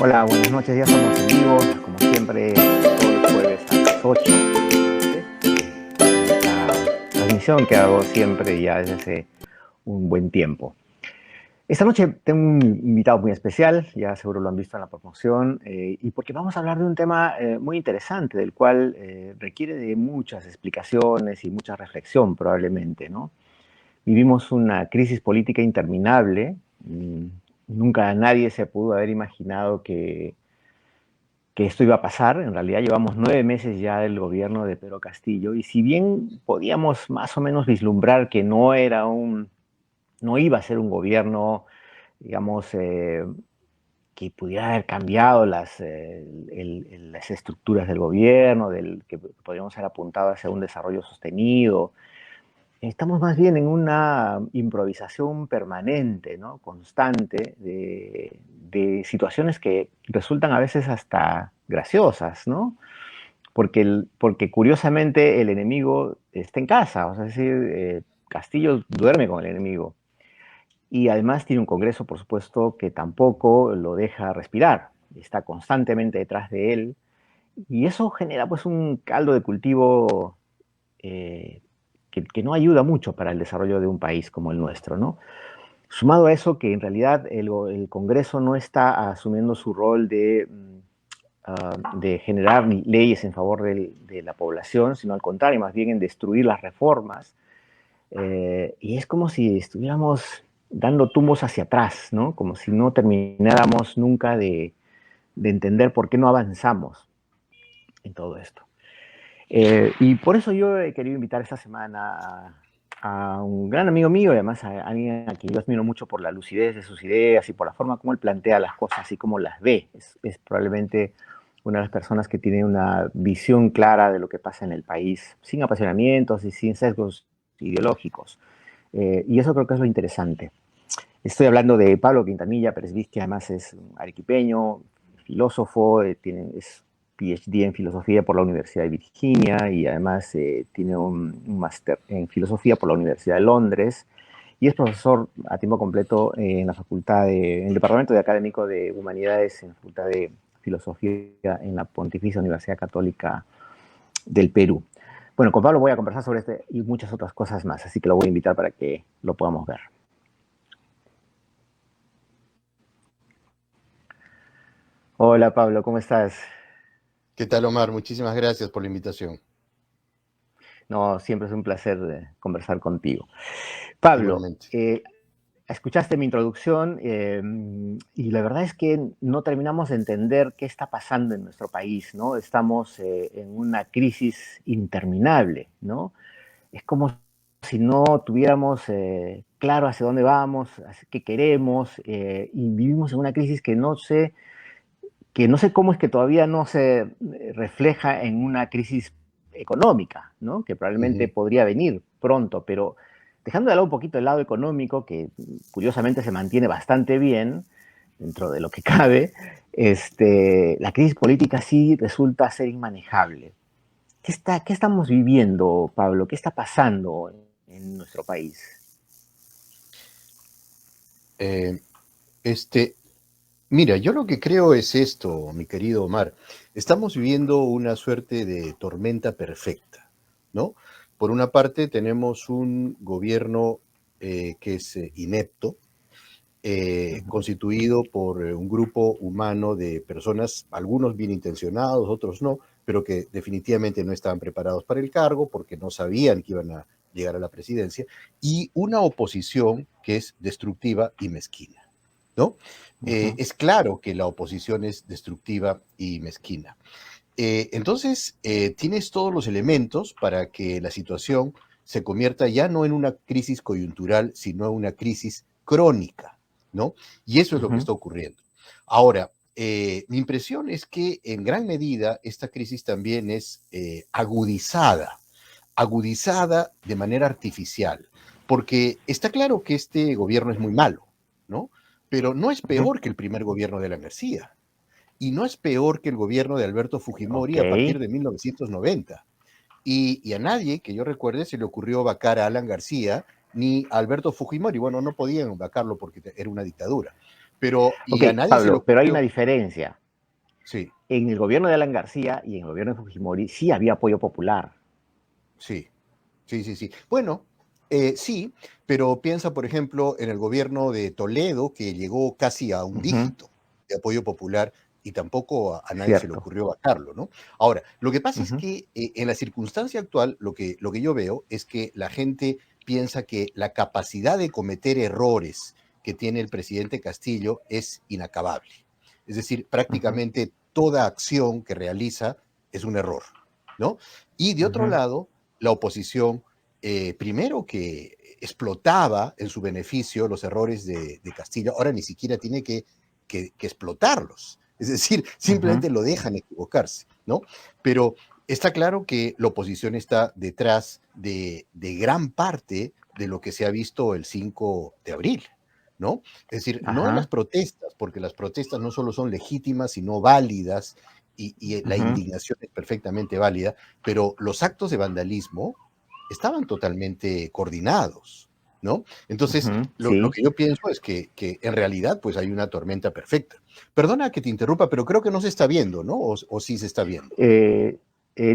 Hola, buenas noches, ya estamos en vivo, como siempre, todos los jueves a las 8. Esta transmisión que hago siempre ya desde hace un buen tiempo. Esta noche tengo un invitado muy especial, ya seguro lo han visto en la promoción, y porque vamos a hablar de un tema muy interesante, del cual requiere de muchas explicaciones y mucha reflexión probablemente, ¿no? Vivimos una crisis política interminable. Nunca nadie se pudo haber imaginado que esto iba a pasar. En realidad llevamos 9 meses ya del gobierno de Pedro Castillo y si bien podíamos más o menos vislumbrar que no iba a ser un gobierno, digamos, que pudiera haber cambiado las estructuras del gobierno, que podríamos haber apuntado hacia un desarrollo sostenido. Estamos más bien en una improvisación permanente, ¿no? Constante, de situaciones que resultan a veces hasta graciosas, ¿no? Porque curiosamente el enemigo está en casa, o sea, es decir, Castillo duerme con el enemigo. Y además tiene un Congreso, por supuesto, que tampoco lo deja respirar, está constantemente detrás de él, y eso genera pues un caldo de cultivo eh, que no ayuda mucho para el desarrollo de un país como el nuestro, ¿no? Sumado a eso que en realidad el Congreso no está asumiendo su rol de generar leyes en favor de la población, sino al contrario, más bien en destruir las reformas. Y es como si estuviéramos dando tumbos hacia atrás, ¿no? Como si no termináramos nunca de entender por qué no avanzamos en todo esto. Y por eso yo he querido invitar esta semana a un gran amigo mío y además a alguien a quien yo admiro mucho por la lucidez de sus ideas y por la forma como él plantea las cosas y cómo las ve. Es probablemente una de las personas que tiene una visión clara de lo que pasa en el país, sin apasionamientos y sin sesgos ideológicos. Y eso creo que es lo interesante. Estoy hablando de Pablo Quintanilla Pérez, que además es un arequipeño, filósofo, es PhD en filosofía por la Universidad de Virginia y además tiene un máster en filosofía por la Universidad de Londres y es profesor a tiempo completo en en el Departamento de Académico de Humanidades en la Facultad de Filosofía en la Pontificia Universidad Católica del Perú. Bueno, con Pablo voy a conversar sobre este y muchas otras cosas más, así que lo voy a invitar para que lo podamos ver. Hola Pablo, ¿cómo estás? ¿Qué tal, Omar? Muchísimas gracias por la invitación. No, siempre es un placer conversar contigo. Pablo, Igualmente. escuchaste mi introducción y la verdad es que no terminamos de entender qué está pasando en nuestro país, ¿no? Estamos en una crisis interminable, ¿no? Es como si no tuviéramos claro hacia dónde vamos, qué queremos, y vivimos en una crisis que no sé cómo es que todavía no se refleja en una crisis económica, ¿no? Que probablemente Ujú. podría venir pronto, pero dejando de lado un poquito el lado económico, que curiosamente se mantiene bastante bien dentro de lo que cabe, la crisis política sí resulta ser inmanejable. ¿Qué estamos viviendo, Pablo? ¿Qué está pasando en nuestro país? Eh, este, Mira, yo lo que creo es esto, mi querido Omar. Estamos viviendo una suerte de tormenta perfecta, ¿no? Por una parte, tenemos un gobierno que es inepto, constituido por un grupo humano de personas, algunos bien intencionados, otros no, pero que definitivamente no estaban preparados para el cargo porque no sabían que iban a llegar a la presidencia, y una oposición que es destructiva y mezquina, ¿no? Uh -huh. Es claro que la oposición es destructiva y mezquina. Entonces, tienes todos los elementos para que la situación se convierta ya no en una crisis coyuntural, sino en una crisis crónica, ¿no? Y eso Uh es lo que -huh. está ocurriendo. Ahora, mi impresión es que en gran medida esta crisis también es agudizada de manera artificial, porque está claro que este gobierno es muy malo, ¿no? Pero no es Uh -huh. peor que el primer gobierno de la García y no es peor que el gobierno de Alberto Ok. Fujimori a partir de 1990. Y a nadie que yo recuerde se le ocurrió vacar a Alan García ni a Alberto Fujimori. Bueno, no podían vacarlo porque era una dictadura. y Ok, a nadie se le Pablo, pero hay una ocurrió. diferencia. Sí, En el gobierno de Alan García y en el gobierno de Fujimori sí había apoyo popular. sí. Sí, sí, sí. Bueno, sí, pero piensa, por ejemplo, en el gobierno de Toledo, que llegó casi a un Ujú, dígito de apoyo popular y tampoco a nadie se le cierto. ocurrió bajarlo, ¿no? Ahora, lo que pasa es Ujú, que en la circunstancia actual, lo que yo veo es que la gente piensa que la capacidad de cometer errores que tiene el presidente Castillo es inacabable. Es decir, ujú, prácticamente toda acción que realiza es un error, ¿no? Y de otro ujú, lado, la oposición, primero que explotaba en su beneficio los errores de Castillo, ahora ni siquiera tiene que explotarlos. Es decir, ujú. simplemente lo dejan equivocarse, ¿no? Pero está claro que la oposición está detrás de gran parte de lo que se ha visto el 5 de abril, ¿no? Es decir, no en las Ajá. protestas, porque las protestas no solo son legítimas, sino válidas, y la Ujú, indignación es perfectamente válida, pero los actos de vandalismo estaban totalmente coordinados, ¿no? Entonces, ujú, lo sí. que yo pienso es que en realidad pues hay una tormenta perfecta. Perdona que te interrumpa, pero creo que no se está viendo, ¿no? O sí se está viendo. Eh,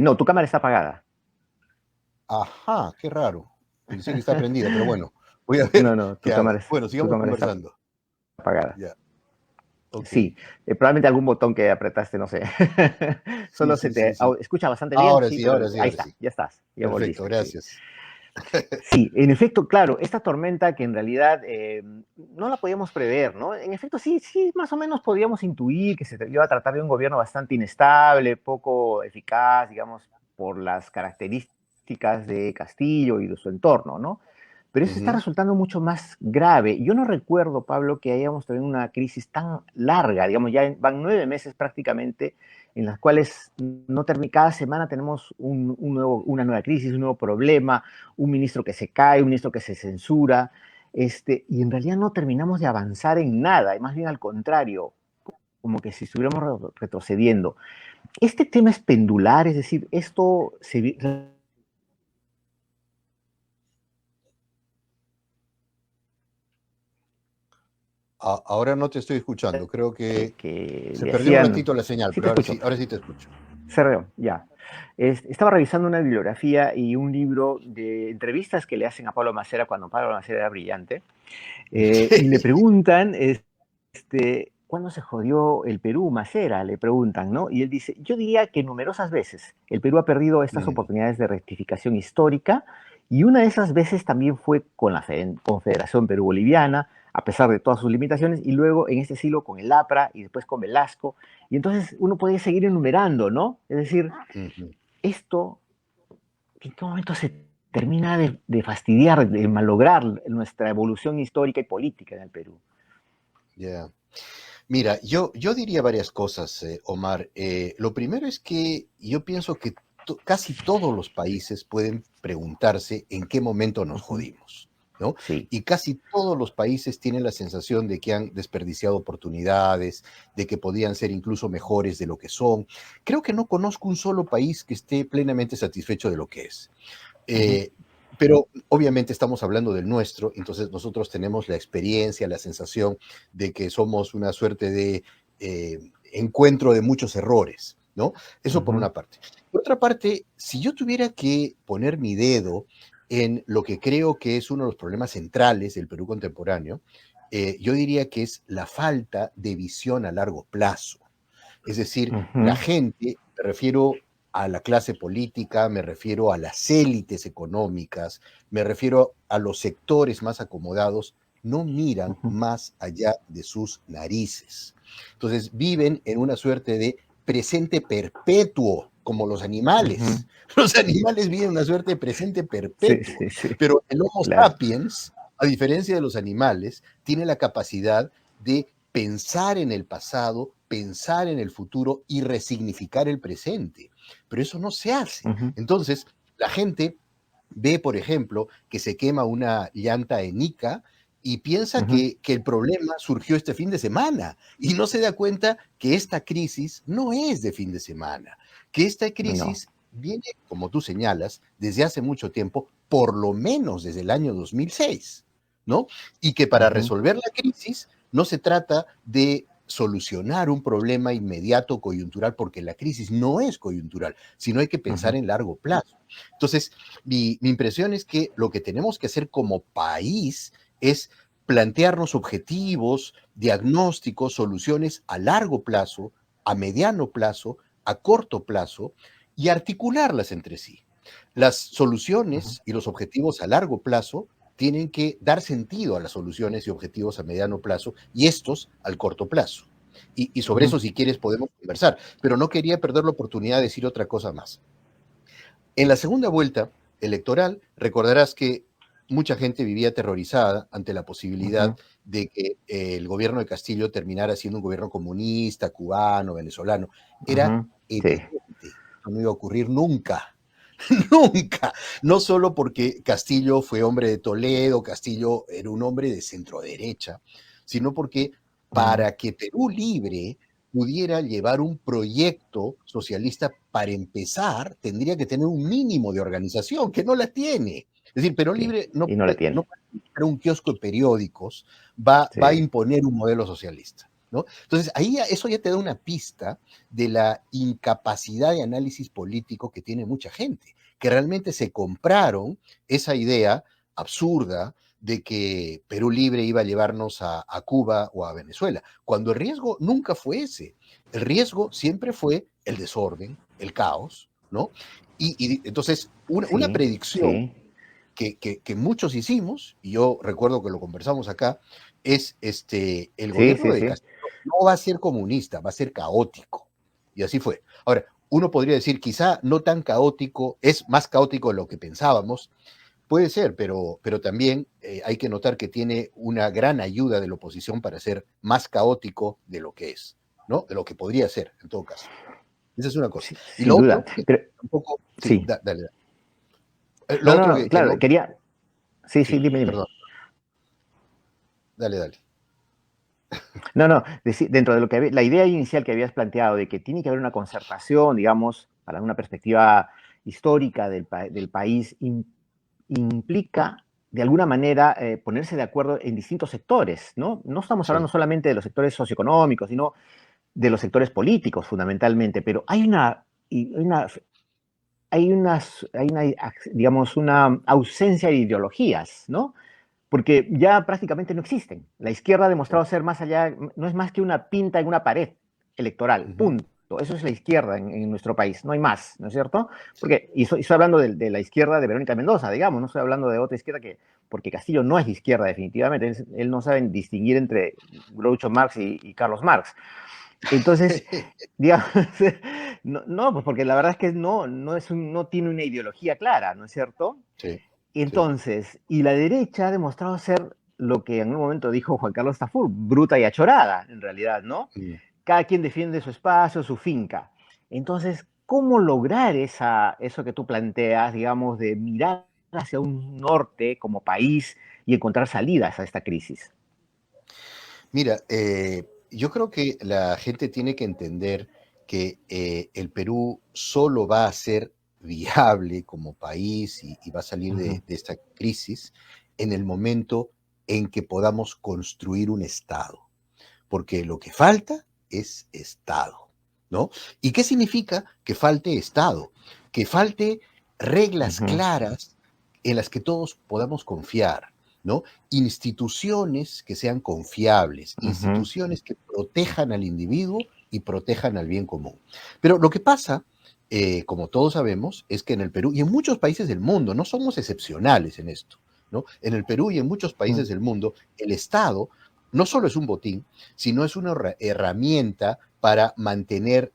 no, tu cámara está apagada. Ajá, qué raro. Pensé que está prendida, pero bueno, voy a No, ver no, qué hago. Bueno, tu sigamos cámara está conversando. apagada. Ya, ok. Sí, probablemente algún botón que apretaste, no sé. Sí, Solo se sí, sí, te sí. escucha bastante bien, Ahora sí, sí, pero ahora sí, ahí ahora está, sí. ya estás, ya Perfecto, volviste, sí. gracias. Sí, en efecto, claro, esta tormenta que en realidad no la podíamos prever, ¿no? En efecto, sí, sí, más o menos podíamos intuir que se iba a tratar de un gobierno bastante inestable, poco eficaz, digamos, por las características de Castillo y de su entorno, ¿no? Pero eso está Ujú. resultando mucho más grave. Yo no recuerdo, Pablo, que hayamos tenido una crisis tan larga, digamos, ya van 9 meses prácticamente en las cuales no cada semana tenemos una nueva crisis, un nuevo problema, un ministro que se cae, un ministro que se censura, y en realidad no terminamos de avanzar en nada, y más bien al contrario, como que si estuviéramos retrocediendo. Este tema es pendular, es decir, esto se, Ahora no te estoy escuchando, creo que que se le perdió un hacían, ratito la señal, sí pero te escucho, ahora sí te escucho. Cerreo, ya. Estaba revisando una bibliografía y un libro de entrevistas que le hacen a Pablo Macera cuando Pablo Macera era brillante, y le preguntan, ¿cuándo se jodió el Perú, Macera? Le preguntan, ¿no? Y él dice, yo diría que numerosas veces el Perú ha perdido estas Mm, oportunidades de rectificación histórica y una de esas veces también fue con la Confederación Perú-Boliviana, a pesar de todas sus limitaciones, y luego en este siglo con el APRA y después con Velasco. Y entonces uno podría seguir enumerando, ¿no? Es decir, ujú. esto, ¿en qué momento se termina de fastidiar, de malograr nuestra evolución histórica y política en el Perú? Ya. Mira, yo diría varias cosas, Omar. Lo primero es que yo pienso que casi todos los países pueden preguntarse en qué momento nos Ujú. jodimos, ¿no? Sí. Y casi todos los países tienen la sensación de que han desperdiciado oportunidades, de que podían ser incluso mejores de lo que son. Creo que no conozco un solo país que esté plenamente satisfecho de lo que es. Ujú, Eh, pero obviamente estamos hablando del nuestro, entonces nosotros tenemos la experiencia, la sensación de que somos una suerte de encuentro de muchos errores, ¿no? Eso por ujú, una parte. Por otra parte, si yo tuviera que poner mi dedo en lo que creo que es uno de los problemas centrales del Perú contemporáneo, yo diría que es la falta de visión a largo plazo. Es decir, la ujú, gente, me refiero a la clase política, me refiero a las élites económicas, me refiero a los sectores más acomodados, no miran ujú, más allá de sus narices. Entonces viven en una suerte de presente perpetuo, como los ujú. animales. Los animales viven en una suerte de presente Sí, perpetuo, sí, sí, pero el Homo claro. sapiens, a diferencia de los animales, tiene la capacidad de pensar en el pasado, pensar en el futuro y resignificar el presente. Pero eso no se hace. Ujú, Entonces, la gente ve, por ejemplo, que se quema una llanta en Ica y piensa ujú. que el problema surgió este fin de semana y no se da cuenta que esta crisis no es de fin de semana, que esta No. crisis viene, como tú señalas, desde hace mucho tiempo, por lo menos desde el año 2006, ¿no? Y que para Ujú, resolver la crisis no se trata de solucionar un problema inmediato coyuntural, porque la crisis no es coyuntural, sino hay que pensar en largo plazo. Entonces, mi impresión es que lo que tenemos que hacer como país es plantearnos objetivos, diagnósticos, soluciones a largo plazo, a mediano plazo, a corto plazo, y articularlas entre sí. Las soluciones y los objetivos a largo plazo tienen que dar sentido a las soluciones y objetivos a mediano plazo y estos al corto plazo. Y sobre eso, si quieres, podemos conversar. Pero no quería perder la oportunidad de decir otra cosa más. En la segunda vuelta electoral, recordarás que mucha gente vivía aterrorizada ante la posibilidad de que el gobierno de Castillo terminara siendo un gobierno comunista, cubano, venezolano. Era Sí. evidente, no iba a ocurrir nunca. Nunca. No solo porque Castillo fue hombre de Toledo, Castillo era un hombre de centro derecha, sino porque para que Perú Libre pudiera llevar un proyecto socialista, para empezar, tendría que tener un mínimo de organización, que no la tiene. Es decir, Perú Sí, Libre no y no la puede tiene. ser un kiosco de periódicos, va Sí, a imponer un modelo socialista, ¿no? Entonces, ahí eso ya te da una pista de la incapacidad de análisis político que tiene mucha gente, que realmente se compraron esa idea absurda de que Perú Libre iba a llevarnos a Cuba o a Venezuela, cuando el riesgo nunca fue ese. El riesgo siempre fue el desorden, el caos, ¿no? Y entonces, una sí, predicción sí. que muchos hicimos, y yo recuerdo que lo conversamos acá, es el Sí, gobierno sí, de sí. Castillo no va a ser comunista, va a ser caótico. Y así fue. Ahora, uno podría decir, quizá no tan caótico, es más caótico de lo que pensábamos, puede ser, pero también hay que notar que tiene una gran ayuda de la oposición para ser más caótico de lo que es, ¿no? De lo que podría ser, en todo caso. Esa es una cosa. Sí, Y lo sin duda. otro, que Pero, tampoco, sí, sí. dale, dale. Lo No, no, otro no, que claro, no, quería. Sí, sí, sí, dime, dime. perdón, dale, dale. No, no, dentro de lo que la idea inicial que habías planteado de que tiene que haber una concertación, digamos, para una perspectiva histórica del país, implica de alguna manera ponerse de acuerdo en distintos sectores, ¿no? No estamos Sí, hablando solamente de los sectores socioeconómicos, sino de los sectores políticos fundamentalmente, pero digamos, una ausencia de ideologías, ¿no? Porque ya prácticamente no existen. La izquierda ha sí. demostrado ser más allá, no es más que una pinta en una pared electoral, Ujú, punto. Eso es la izquierda en nuestro país, no hay más, ¿no es cierto? sí. Porque, y estoy hablando de la izquierda de Verónica Mendoza, digamos, no estoy hablando de otra izquierda porque Castillo no es izquierda definitivamente, él no sabe distinguir entre Groucho Marx y Carlos Marx. Entonces, digamos, no, no, pues porque la verdad es que no tiene una ideología clara, ¿no es cierto? Sí, sí. Entonces, y la derecha ha demostrado ser lo que en un momento dijo Juan Carlos Tafur, bruta y achorada, en realidad, ¿no? Mm. Cada quien defiende su espacio, su finca. Entonces, ¿cómo lograr eso que tú planteas, digamos, de mirar hacia un norte como país y encontrar salidas a esta crisis? Mira, yo creo que la gente tiene que entender que el Perú solo va a ser viable como país y va a salir Ujú, de esta crisis en el momento en que podamos construir un Estado, porque lo que falta es Estado, ¿no? ¿Y qué significa que falte Estado? Que falte reglas ujú, claras en las que todos podamos confiar, ¿no? Instituciones que sean confiables, ujú, instituciones que protejan al individuo y protejan al bien común. Pero lo que pasa, como todos sabemos, es que en el Perú y en muchos países del mundo, no somos excepcionales en esto, ¿no? En el Perú y en muchos países del mundo, el Estado no solo es un botín, sino es una herramienta para mantener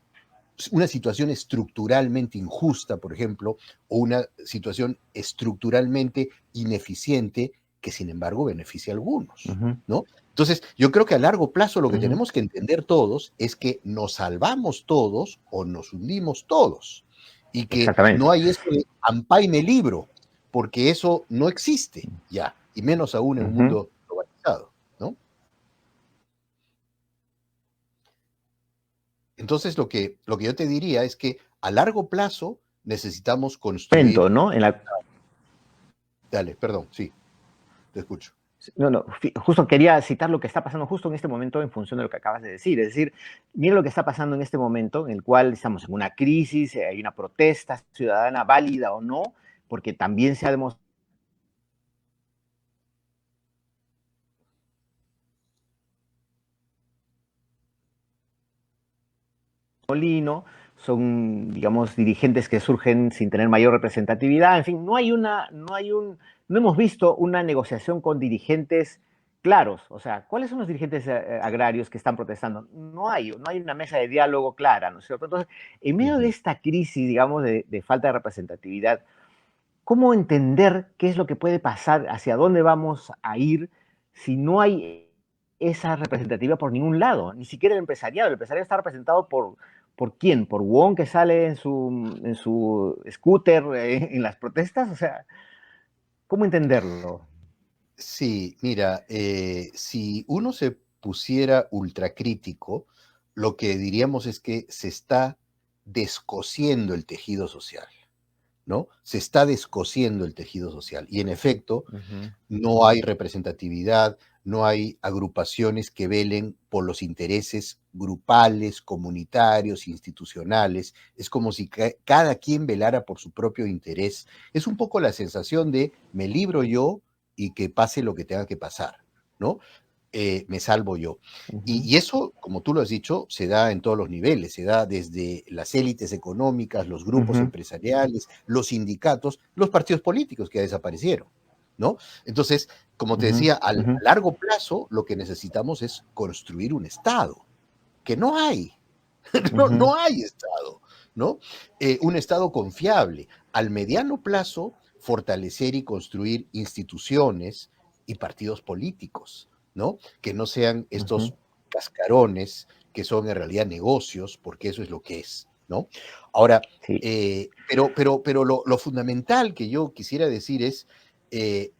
una situación estructuralmente injusta, por ejemplo, o una situación estructuralmente ineficiente que sin embargo beneficia a algunos, ujú, ¿no? Entonces, yo creo que a largo plazo lo que ujú. tenemos que entender todos es que nos salvamos todos o nos hundimos todos y que no Exactamente. hay eso de ampaime libro, porque eso no existe ya, y menos aún en un Ujú. mundo globalizado, ¿no? Entonces, lo que yo te diría es que a largo plazo necesitamos construir. ¿No? Dale, perdón, sí, te escucho. No, no, justo quería citar lo que está pasando justo en este momento en función de lo que acabas de decir. Es decir, mira lo que está pasando en este momento en el cual estamos en una crisis, hay una protesta ciudadana válida o no, porque también se ha demostrado Molino, son, digamos, dirigentes que surgen sin tener mayor representatividad. En fin, no hemos visto una negociación con dirigentes claros. O sea, ¿cuáles son los dirigentes agrarios que están protestando? No hay una mesa de diálogo clara, ¿no es cierto? Entonces, en medio de Ujú. esta crisis, digamos, de falta de representatividad, ¿cómo entender qué es lo que puede pasar, hacia dónde vamos a ir si no hay esa representatividad por ningún lado? Ni siquiera el empresariado está representado ¿por quién? ¿Por Wong que sale en su scooter en las protestas? O sea, ¿cómo entenderlo? Sí, mira, si uno se pusiera ultracrítico, lo que diríamos es que se está descosiendo el tejido social, ¿no? Se está descosiendo el tejido social. Y en efecto, Ujú, no hay representatividad, no hay agrupaciones que velen por los intereses grupales, comunitarios, institucionales. Es como si cada quien velara por su propio interés. Es un poco la sensación de me libro yo y que pase lo que tenga que pasar, ¿no? Me salvo yo. ujú, Y eso, como tú lo has dicho, se da en todos los niveles, se da desde las élites económicas, los grupos ujú, empresariales, los sindicatos, los partidos políticos que desaparecieron, ¿no? Entonces, como te ujú, decía, a ujú, largo plazo lo que necesitamos es construir un Estado, que no hay, no, ujú, no hay Estado, ¿no? Un Estado confiable. Al mediano plazo, fortalecer y construir instituciones y partidos políticos, ¿no? Que no sean ujú. estos cascarones que son en realidad negocios, porque eso es lo que es, ¿no? Ahora, Sí. pero lo fundamental que yo quisiera decir es, eh,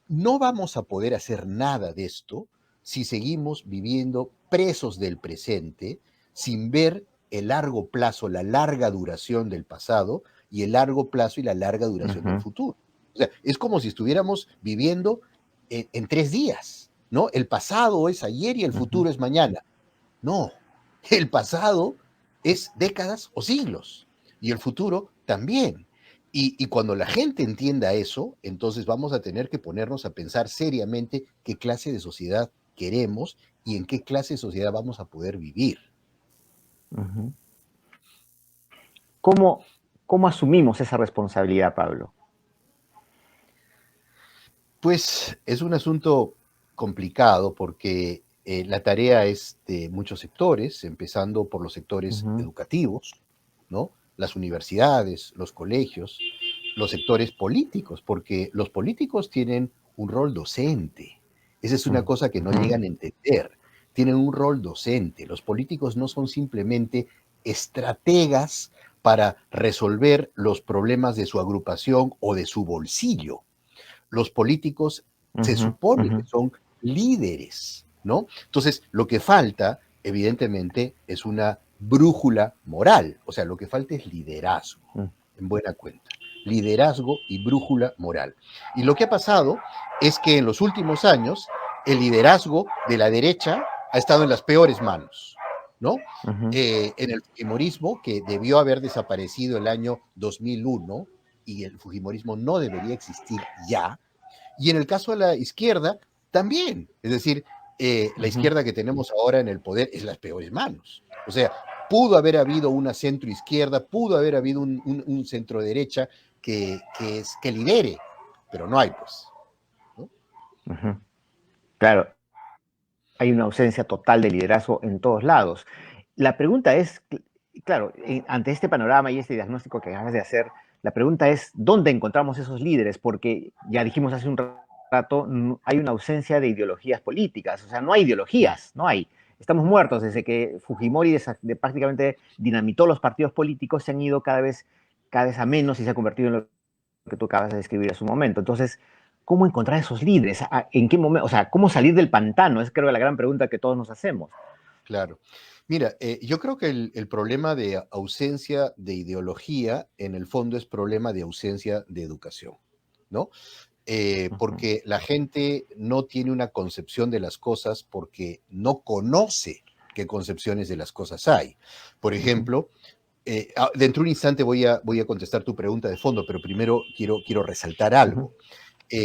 no vamos a poder hacer nada de esto si seguimos viviendo presos del presente sin ver el largo plazo, la larga duración del pasado y el largo plazo y la larga duración del Ujú, futuro. O sea, es como si estuviéramos viviendo en 3 días, ¿no? El pasado es ayer y el ujú, futuro es mañana. No, el pasado es décadas o siglos y el futuro también. Y cuando la gente entienda eso, entonces vamos a tener que ponernos a pensar seriamente qué clase de sociedad queremos y en qué clase de sociedad vamos a poder vivir. ujú. ¿Cómo, cómo asumimos esa responsabilidad, Pablo? Pues es un asunto complicado porque la tarea es de muchos sectores, empezando por los sectores Ujú, educativos, ¿no? Las universidades, los colegios, los sectores políticos, porque los políticos tienen un rol docente. Esa es una cosa que no ujú, llegan a entender. Tienen un rol docente. Los políticos no son simplemente estrategas para resolver los problemas de su agrupación o de su bolsillo. Los políticos se ujú, supone ujú, que son líderes, ¿no? Entonces, lo que falta, evidentemente, es una brújula moral, o sea, lo que falta es liderazgo, ujú, en buena cuenta, liderazgo y brújula moral. Y lo que ha pasado es que en los últimos años el liderazgo de la derecha ha estado en las peores manos, ¿no? ujú. En el fujimorismo, que debió haber desaparecido el año 2001, y el fujimorismo no debería existir ya, y en el caso de la izquierda, también. Es decir, la Ujú, izquierda que tenemos ahora en el poder es las peores manos. O sea, pudo haber habido una centro izquierda, pudo haber habido un centro derecha que lidere, pero no hay, pues. ¿No? ujú. Claro, hay una ausencia total de liderazgo en todos lados. La pregunta es, claro, ante este panorama y este diagnóstico que acabas de hacer, la pregunta es, ¿dónde encontramos esos líderes? Porque ya dijimos hace un rato, hay una ausencia de ideologías políticas, o sea, no hay Mm. ideologías, no hay. Estamos muertos desde que Fujimori prácticamente dinamitó los partidos políticos, se han ido cada vez a menos y se ha convertido en lo que tú acabas de describir hace un momento. Entonces, ¿cómo encontrar esos líderes? ¿En qué momento? O sea, ¿cómo salir del pantano? Es creo la gran pregunta que todos nos hacemos. Claro. Mira, yo creo que el problema de ausencia de ideología, en el fondo, es problema de ausencia de educación, ¿no? Ujú, porque la gente no tiene una concepción de las cosas porque no conoce qué concepciones de las cosas hay. Por ujú, ejemplo, dentro de un instante voy a contestar tu pregunta de fondo, pero primero quiero resaltar ujú, algo.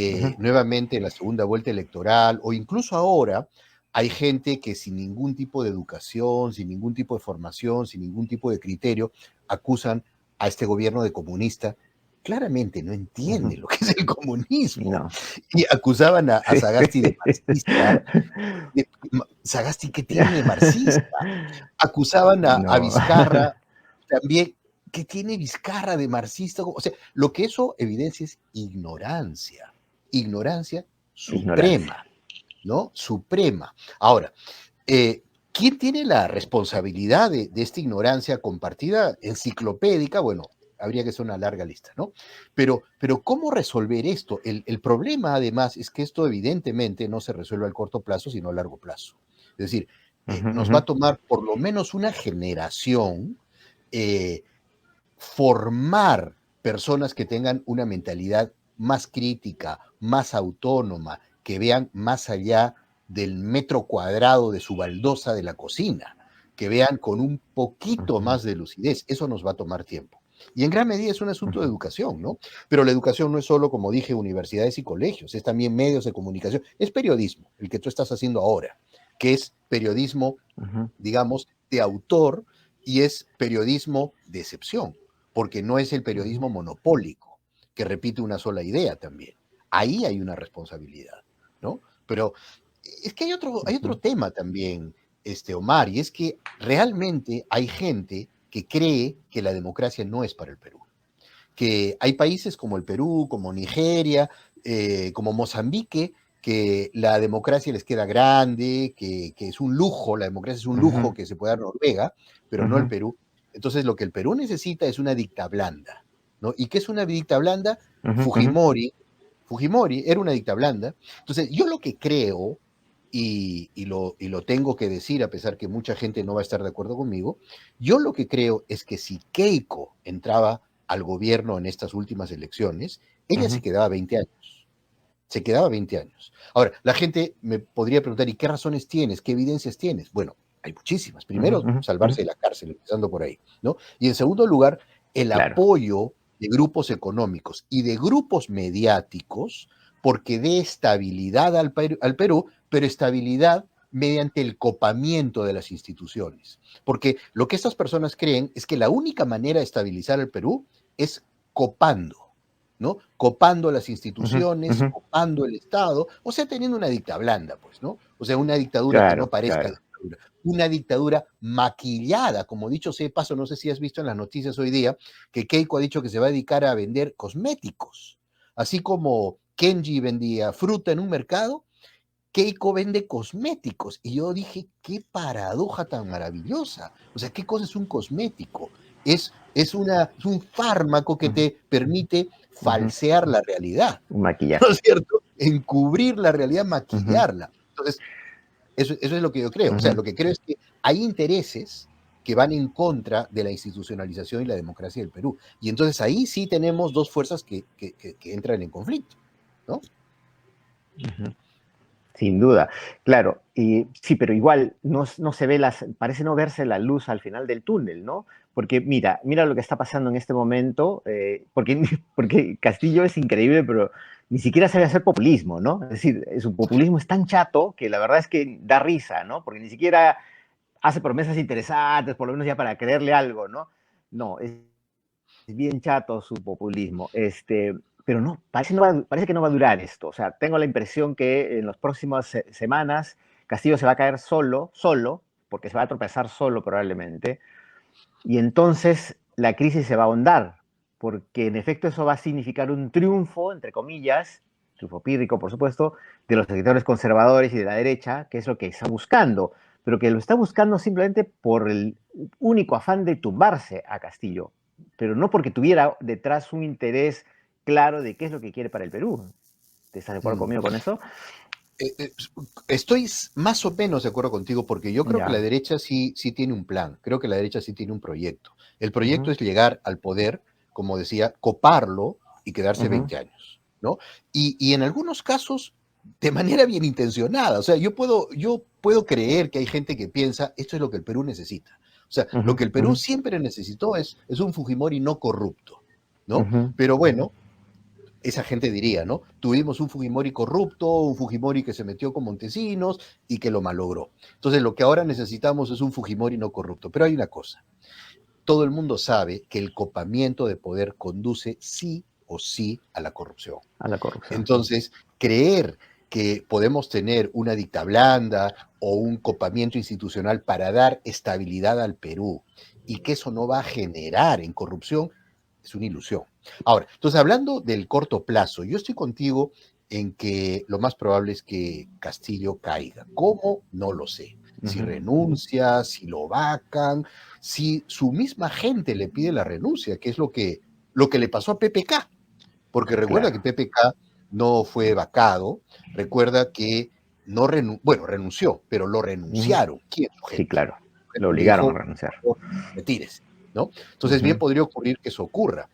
ujú, Nuevamente en la segunda vuelta electoral o incluso ahora, hay gente que sin ningún tipo de educación, sin ningún tipo de formación, sin ningún tipo de criterio, acusan a este gobierno de comunista. Claramente no entiende ujú. lo que es el comunismo. No. Y acusaban a Sí. Sagasti de marxista. Sagasti, ¿qué tiene de marxista? Acusaban a No. Vizcarra también. ¿Qué tiene Vizcarra de marxista? O sea, lo que eso evidencia es ignorancia Ignorancia. suprema, ¿no? Suprema. Ahora, ¿quién tiene la responsabilidad de esta ignorancia compartida enciclopédica? Bueno, habría que hacer una larga lista, ¿no? Pero ¿cómo resolver esto? El problema, además, es que esto evidentemente no se resuelve al corto plazo, sino a largo plazo. Es decir, Ujú, nos ujú, va a tomar por lo menos una generación eh, formar personas que tengan una mentalidad más crítica, más autónoma, que vean más allá del metro cuadrado de su baldosa de la cocina, que vean con un poquito ujú, más de lucidez. Eso nos va a tomar tiempo. Y en gran medida es un asunto de ujú, educación, ¿no? Pero la educación no es solo, como dije, universidades y colegios, es también medios de comunicación, es periodismo, el que tú estás haciendo ahora, que es periodismo, ujú, digamos, de autor y es periodismo de excepción, porque no es el ujú, periodismo monopólico, que repite una sola idea también. Ahí hay una responsabilidad, ¿no? Pero es que hay otro ujú. tema también, Omar, y es que realmente hay gente que cree que la democracia no es para el Perú, que hay países como el Perú, como Nigeria, como Mozambique, que la democracia les queda grande, que es un lujo, la democracia es un lujo Ujú, que se puede dar Noruega, pero no el ujú, Perú. Entonces lo que el Perú necesita es una dicta blanda, ¿no? ¿Y qué es una dicta blanda? ujú, ujú, Fujimori era una dicta blanda. Entonces yo lo que creo, y lo tengo que decir a pesar que mucha gente no va a estar de acuerdo conmigo, yo lo que creo es que si Keiko entraba al gobierno en estas últimas elecciones, ella se ujú, quedaba 20 años. Se quedaba 20 años. Ahora, la gente me podría preguntar, ¿y qué razones tienes? ¿Qué evidencias tienes? Bueno, hay muchísimas. ujú, Primero, ujú, ujú. salvarse de la cárcel, empezando por ahí, ¿no? Y en segundo lugar, el Claro. apoyo de grupos económicos y de grupos mediáticos, porque dé estabilidad al Perú, pero estabilidad mediante el copamiento de las instituciones. Porque lo que estas personas creen es que la única manera de estabilizar el Perú es copando, ¿no? Copando las Ujú, instituciones, ujú. copando el Estado, o sea, teniendo una dicta blanda, pues, ¿no? O sea, una dictadura que no Claro, parezca claro. dictadura, una dictadura maquillada, como dicho sea de paso, no sé si has visto en las noticias hoy día, que Keiko ha dicho que se va a dedicar a vender cosméticos, así como Kenji vendía fruta en un mercado, Keiko vende cosméticos. Y yo dije, qué paradoja tan maravillosa. O sea, ¿qué cosa es un cosmético? Es un fármaco que Ujú, te permite ujú. falsear la realidad, Un ¿no maquillaje. es cierto? Encubrir la realidad, Ujú, maquillarla. Entonces, eso es lo que yo creo. O sea, ujú. lo que creo es que hay intereses que van en contra de la institucionalización y la democracia del Perú. Y entonces ahí sí tenemos dos fuerzas que entran en conflicto, ¿no? Ujú. Sin duda, claro, y sí, pero igual no se ve parece no verse la luz al final del túnel, ¿no? Porque mira lo que está pasando en este momento, porque, porque Castillo es increíble, pero ni siquiera sabe hacer populismo, ¿no? Es decir, su populismo es tan chato que la verdad es que da risa, ¿no? Porque ni siquiera hace promesas interesantes, por lo menos ya para creerle algo, ¿no? No, es bien chato su populismo. Pero no, parece que no va a durar esto. O sea, tengo la impresión que en las próximas semanas Castillo se va a caer solo, porque se va a tropezar solo probablemente, y entonces la crisis se va a ahondar, porque en efecto eso va a significar un triunfo, entre comillas, triunfo pírrico, por supuesto, de los sectores conservadores y de la derecha, que es lo que está buscando, pero que lo está buscando simplemente por el único afán de tumbarse a Castillo, pero no porque tuviera detrás un interés claro de qué es lo que quiere para el Perú. ¿Te estás de acuerdo Mm. conmigo con eso? Eh, eh, Estoy más o menos de acuerdo contigo porque yo creo que la Ya. derecha sí tiene un plan, creo que la derecha sí tiene un proyecto. El proyecto Ujú, es llegar al poder, como decía, coparlo y quedarse ujú, 20 años. ¿no? Y en algunos casos de manera bien intencionada. O sea, yo puedo creer que hay gente que piensa, esto es lo que el Perú necesita. O sea, lo Ujú, que el Perú ujú, siempre necesitó es un Fujimori no corrupto, ¿no? ujú. Pero bueno, esa gente diría, ¿no? Tuvimos un Fujimori corrupto, un Fujimori que se metió con Montesinos y que lo malogró. Entonces, lo que ahora necesitamos es un Fujimori no corrupto. Pero hay una cosa, todo el mundo sabe que el copamiento de poder conduce sí o sí a la corrupción. A la corrupción. Entonces, creer que podemos tener una dicta blanda o un copamiento institucional para dar estabilidad al Perú y que eso no va a generar en corrupción es una ilusión. Ahora, entonces hablando del corto plazo, yo estoy contigo en que lo más probable es que Castillo caiga. ¿Cómo? No lo sé. Si Ujú. renuncia, si lo vacan, si su misma gente le pide la renuncia, que es lo que le pasó a PPK. Porque recuerda que Claro. PPK no fue vacado, recuerda que no bueno, renunció, pero lo Ujú. renunciaron. ¿Quién? Su Sí, gente. claro. Su Lo gente le obligaron a dijo, renunciar. por favor, retírese, ¿no? Entonces, bien Ujú, podría ocurrir que eso ocurra,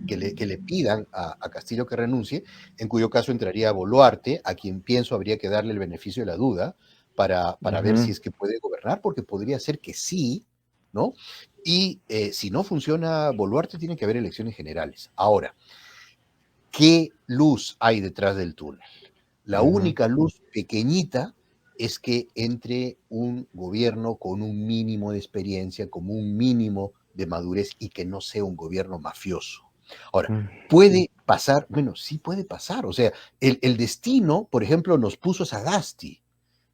que le pidan a Castillo que renuncie, en cuyo caso entraría Boluarte, a quien pienso habría que darle el beneficio de la duda para ver si ujú. es que puede gobernar, porque podría ser que sí, ¿no? Y si no funciona Boluarte, tiene que haber elecciones generales. Ahora, ¿qué luz hay detrás del túnel? La Ujú, única luz pequeñita es que entre un gobierno con un mínimo de experiencia, con un mínimo de madurez y que no sea un gobierno mafioso. Ahora, ujú. puede pasar, bueno, sí puede pasar. O sea, el destino, por ejemplo, nos puso Sagasti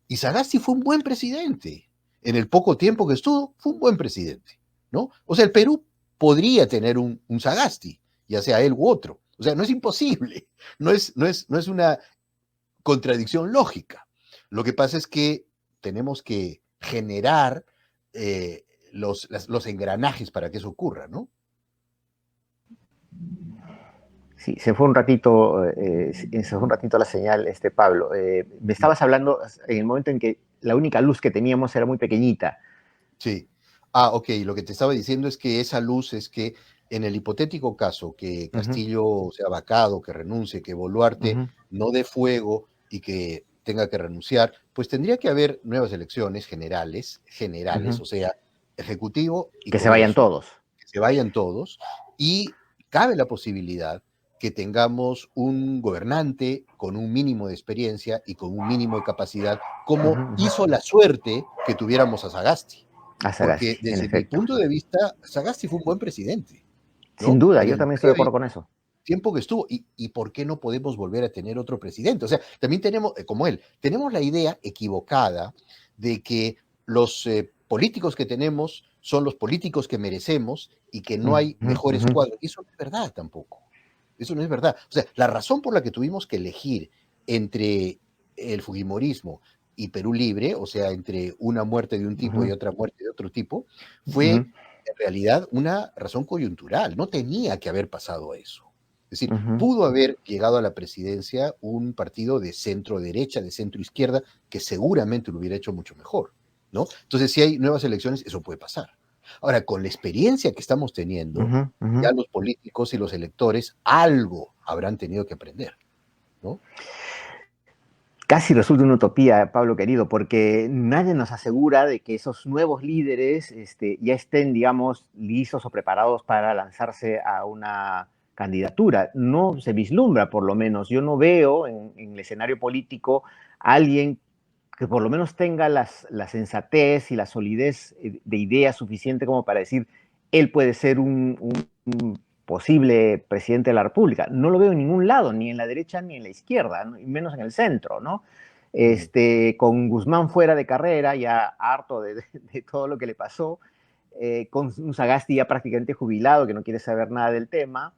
y Sagasti fue un buen presidente. En el poco tiempo que estuvo, fue un buen presidente, ¿no? O sea, el Perú podría tener un Sagasti, ya sea él u otro. O sea, no es imposible, no es una contradicción lógica. Lo que pasa es que tenemos que generar los engranajes para que eso ocurra, ¿no? Sí, se fue un ratito, se fue un ratito la señal, Pablo. Me estabas hablando en el momento en que la única luz que teníamos era muy pequeñita. Sí. Ah, ok. Lo que te estaba diciendo es que esa luz es que en el hipotético caso que Ujú, Castillo sea vacado, que renuncie, que Boluarte ujú, no dé fuego y que tenga que renunciar, pues tendría que haber nuevas elecciones generales, ujú. o sea, ejecutivo y Que se vayan Congreso, todos. que se vayan todos, y cabe la posibilidad que tengamos un gobernante con un mínimo de experiencia y con un mínimo de capacidad, como Ujú, ujú. hizo la suerte que tuviéramos a Sagasti. A Porque Sagasti, en desde mi efecto. punto de vista, Sagasti fue un buen presidente, Sin ¿no? duda, En yo el también estoy de breve acuerdo con eso. tiempo que estuvo. ¿Y por qué no podemos volver a tener otro presidente? O sea, también tenemos, como él, tenemos la idea equivocada de que los políticos que tenemos son los políticos que merecemos y que no hay Ujú, mejores ujú, cuadros. Y eso no es verdad tampoco. Eso no es verdad. O sea, la razón por la que tuvimos que elegir entre el Fujimorismo y Perú Libre, o sea, entre una muerte de un tipo y ujú, otra muerte de otro tipo, fue ujú, en realidad una razón coyuntural. No tenía que haber pasado eso. Es decir, ujú. pudo haber llegado a la presidencia un partido de centro derecha, de centro izquierda, que seguramente lo hubiera hecho mucho mejor, ¿no? Entonces, si hay nuevas elecciones, eso puede pasar. Ahora, con la experiencia que estamos teniendo, Ujú, ujú. ya los políticos y los electores algo habrán tenido que aprender, ¿no? Casi resulta una utopía, Pablo querido, porque nadie nos asegura de que esos nuevos líderes ya estén, digamos, listos o preparados para lanzarse a una candidatura. No se vislumbra, por lo menos. Yo no veo en el escenario político a alguien que por lo menos tenga la sensatez y la solidez de idea suficiente como para decir, él puede ser un posible presidente de la República. No lo veo en ningún lado, ni en la derecha ni en la izquierda, ¿no? Y menos en el centro, ¿no? Mm. Con Guzmán fuera de carrera, ya harto de todo lo que le pasó, con un Sagasti ya prácticamente jubilado, que no quiere saber nada del tema,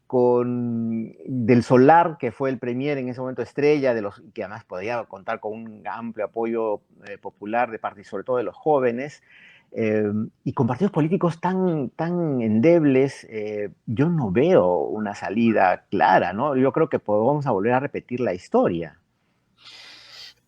con Del Solar, que fue el premier en ese momento estrella, que además podía contar con un amplio apoyo popular de parte, sobre todo de los jóvenes, y con partidos políticos tan endebles, yo no veo una salida clara, ¿no? Yo creo que vamos a volver a repetir la historia.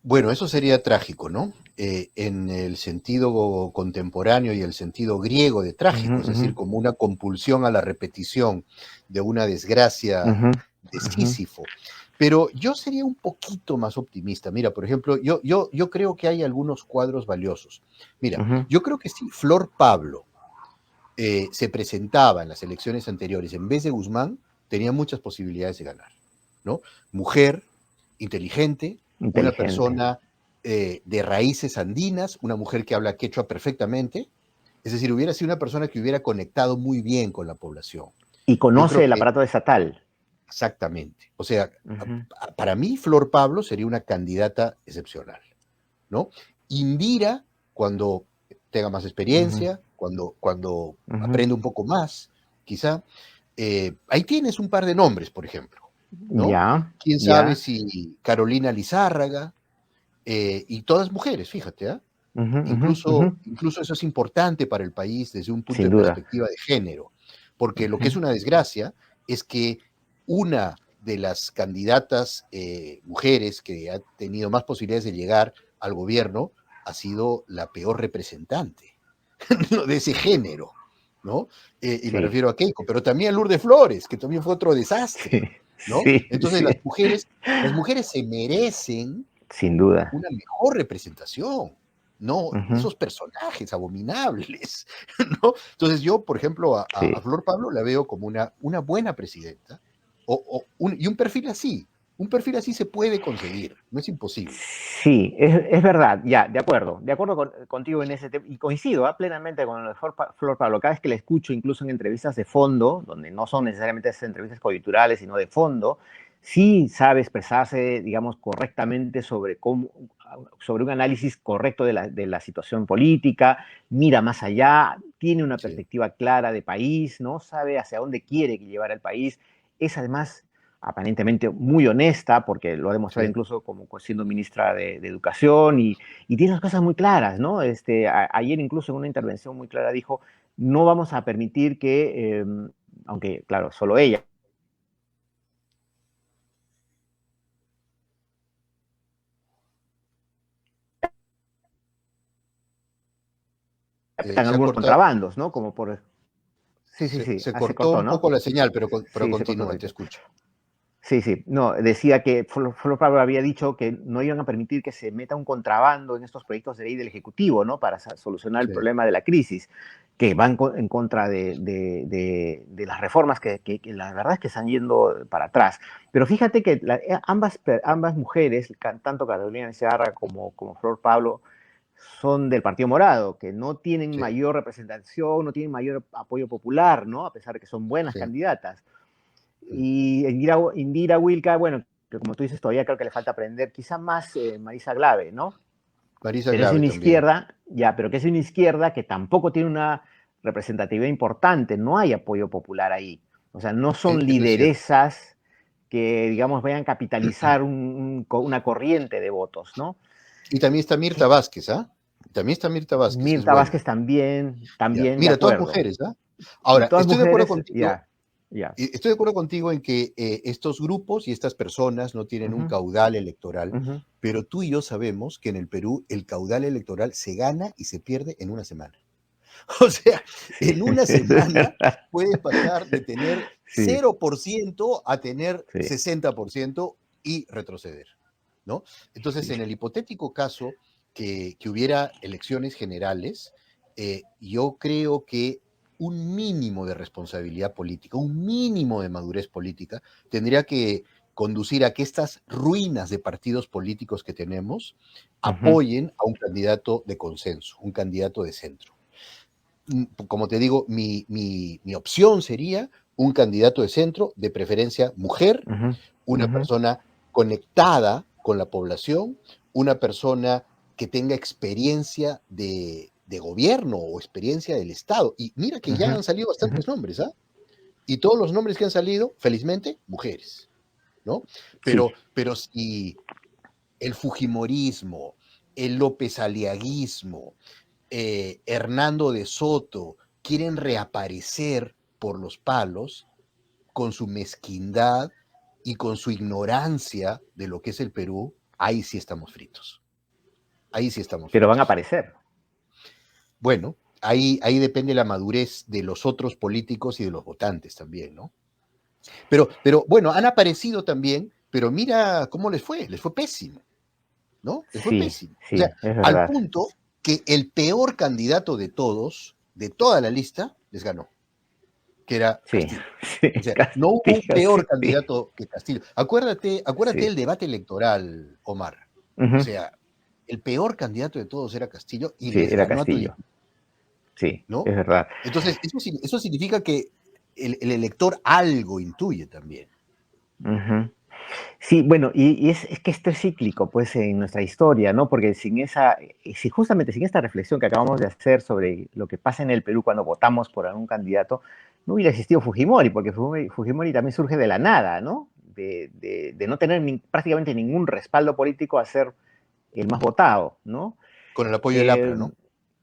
Bueno, eso sería trágico, ¿no? En el sentido contemporáneo y el sentido griego de Uh -huh, trágico, es uh decir, -huh, como una compulsión a la repetición de una desgracia uh -huh. de Ujú, Sísifo. Pero yo sería un poquito más optimista. Mira, por ejemplo, yo creo que hay algunos cuadros valiosos. Mira, ujú, yo creo que si Flor Pablo se presentaba en las elecciones anteriores en vez de Guzmán, tenía muchas posibilidades de ganar, ¿no? Mujer, inteligente, una inteligente. persona de raíces andinas, una mujer que habla quechua perfectamente, es decir, hubiera sido una persona que hubiera conectado muy bien con la población. Y Yo conoce creo el que aparato estatal. exactamente. O sea, Ujú, para mí Flor Pablo sería una candidata excepcional, ¿no? Indira, cuando tenga más ujú, experiencia, cuando ujú. aprende un poco más, quizá. Ahí tienes un par de nombres, por ejemplo, ¿no? Ya, Quién sabe ya. si Carolina Lizárraga, y todas mujeres, fíjate, ¿ah? Ujú, ujú, ujú. Incluso eso es importante para el país desde un punto Sin de duda. perspectiva de género, porque lo que es Ujú. una desgracia es que una de las candidatas mujeres que ha tenido más posibilidades de llegar al gobierno ha sido la peor representante ¿no? de ese género, ¿no? Y me Sí, refiero a Keiko, pero también a Lourdes Flores, que también fue otro desastre, sí, ¿no? sí, Entonces sí. las mujeres se merecen Sin duda. una mejor representación, no Ujú. esos personajes abominables, ¿no? Entonces yo, por ejemplo, a Sí. Flor Pablo la veo como una buena presidenta, y un perfil así se puede conseguir, no es imposible. Sí, es verdad, ya, de acuerdo contigo en ese tema, y coincido plenamente con lo de Flor Pablo. Cada vez que la escucho, incluso en entrevistas de fondo, donde no son necesariamente esas entrevistas coyunturales, sino de fondo, sí sabe expresarse, digamos, correctamente sobre, sobre un análisis correcto de la situación política, mira más allá, tiene una Sí, perspectiva clara de país, ¿no? Sabe hacia dónde quiere llevar el país, es además aparentemente muy honesta, porque lo ha demostrado sí. incluso como siendo ministra de Educación, y tiene las cosas muy claras, ¿no? Ayer incluso en una intervención muy clara dijo, no vamos a permitir que, aunque claro, solo ella, están Se ha algunos cortado, contrabandos, ¿no? Como por... Sí, sí, sí, se se cortó cortó, un ¿no? poco la señal, pero Sí, se cortó un continúa, te poquito. escucho. Sí, sí, no, decía que Flor Pablo había dicho que no iban a permitir que se meta un contrabando en estos proyectos de ley del Ejecutivo, ¿no? Para solucionar el Sí, problema de la crisis, que van en contra de las reformas que la verdad es que están yendo para atrás. Pero fíjate que ambas mujeres, tanto Carolina Segarra como Flor Pablo, son del Partido Morado, que no tienen sí, mayor representación, no tienen mayor apoyo popular, ¿no? A pesar de que son buenas sí. candidatas. Mm. Y Indira Wilca, bueno, que como tú dices, todavía creo que le falta aprender, quizá más Marisa Glave, ¿no? Marisa Pero es Glave una también. izquierda, ya, pero que es una izquierda que tampoco tiene una representatividad importante, no hay apoyo popular ahí. O sea, no son Eso es cierto. lideresas que, digamos, vayan a capitalizar una corriente de votos, ¿no? Y también está Mirta Vázquez, ¿ah? También está Mirta Vázquez, es Mirta buena. Vázquez también, Ya. también de Mira, todas acuerdo. mujeres, ¿ah? Y Ahora, todas mujeres, ya, ya. estoy de acuerdo contigo en que estos grupos y estas personas no tienen un Ujú, caudal electoral, ujú. pero tú y yo sabemos que en el Perú el caudal electoral se gana y se pierde en una semana. O sea, Sí. en una semana puede pasar de tener Sí, 0% a tener sí, 60% y retroceder, ¿no? Entonces, sí. en el hipotético caso que hubiera elecciones generales, yo creo que un mínimo de responsabilidad política, un mínimo de madurez política, tendría que conducir a que estas ruinas de partidos políticos que tenemos Ujú, apoyen a un candidato de consenso, un candidato de centro. Como te digo, mi opción sería un candidato de centro, de preferencia mujer, ujú, una ujú, persona conectada con la población, una persona que tenga experiencia de gobierno o experiencia del Estado. Y mira que ya ujú, han salido ujú. bastantes nombres, ¿ah? Y todos los nombres que han salido, felizmente, mujeres, ¿no? Sí. Pero si el fujimorismo, el López Aliaguismo, Hernando de Soto quieren reaparecer por los palos con su mezquindad y con su ignorancia de lo que es el Perú, ahí sí estamos fritos. Ahí sí estamos Pero van a fritos. aparecer. Bueno, ahí depende la madurez de los otros políticos y de los votantes también, ¿no? Pero bueno, han aparecido también, pero mira cómo les fue pésimo, ¿no? Les fue Sí, pésimo. O sea, sí, es al verdad. punto que el peor candidato de todos, de toda la lista, les ganó, que era Sí, Castillo. sí, O sea, no hubo un Castillo, peor sí, candidato que Castillo. Acuérdate sí. el debate electoral, Omar. O Ujú. sea, el peor candidato de todos era Castillo y Sí, les era ganó a Castillo. todito, Sí, ¿no? es verdad. Entonces, eso significa que el elector algo intuye también. Ujú. Sí, bueno, y es que esto es cíclico, pues, en nuestra historia, ¿no? Porque sin esa, si justamente sin esta reflexión que acabamos de hacer sobre lo que pasa en el Perú cuando votamos por algún candidato, no hubiera existido Fujimori, porque Fujimori también surge de la nada, ¿no? De no tener prácticamente ningún respaldo político a ser el más votado, ¿no? Con el apoyo del APRA, Eh, ¿no?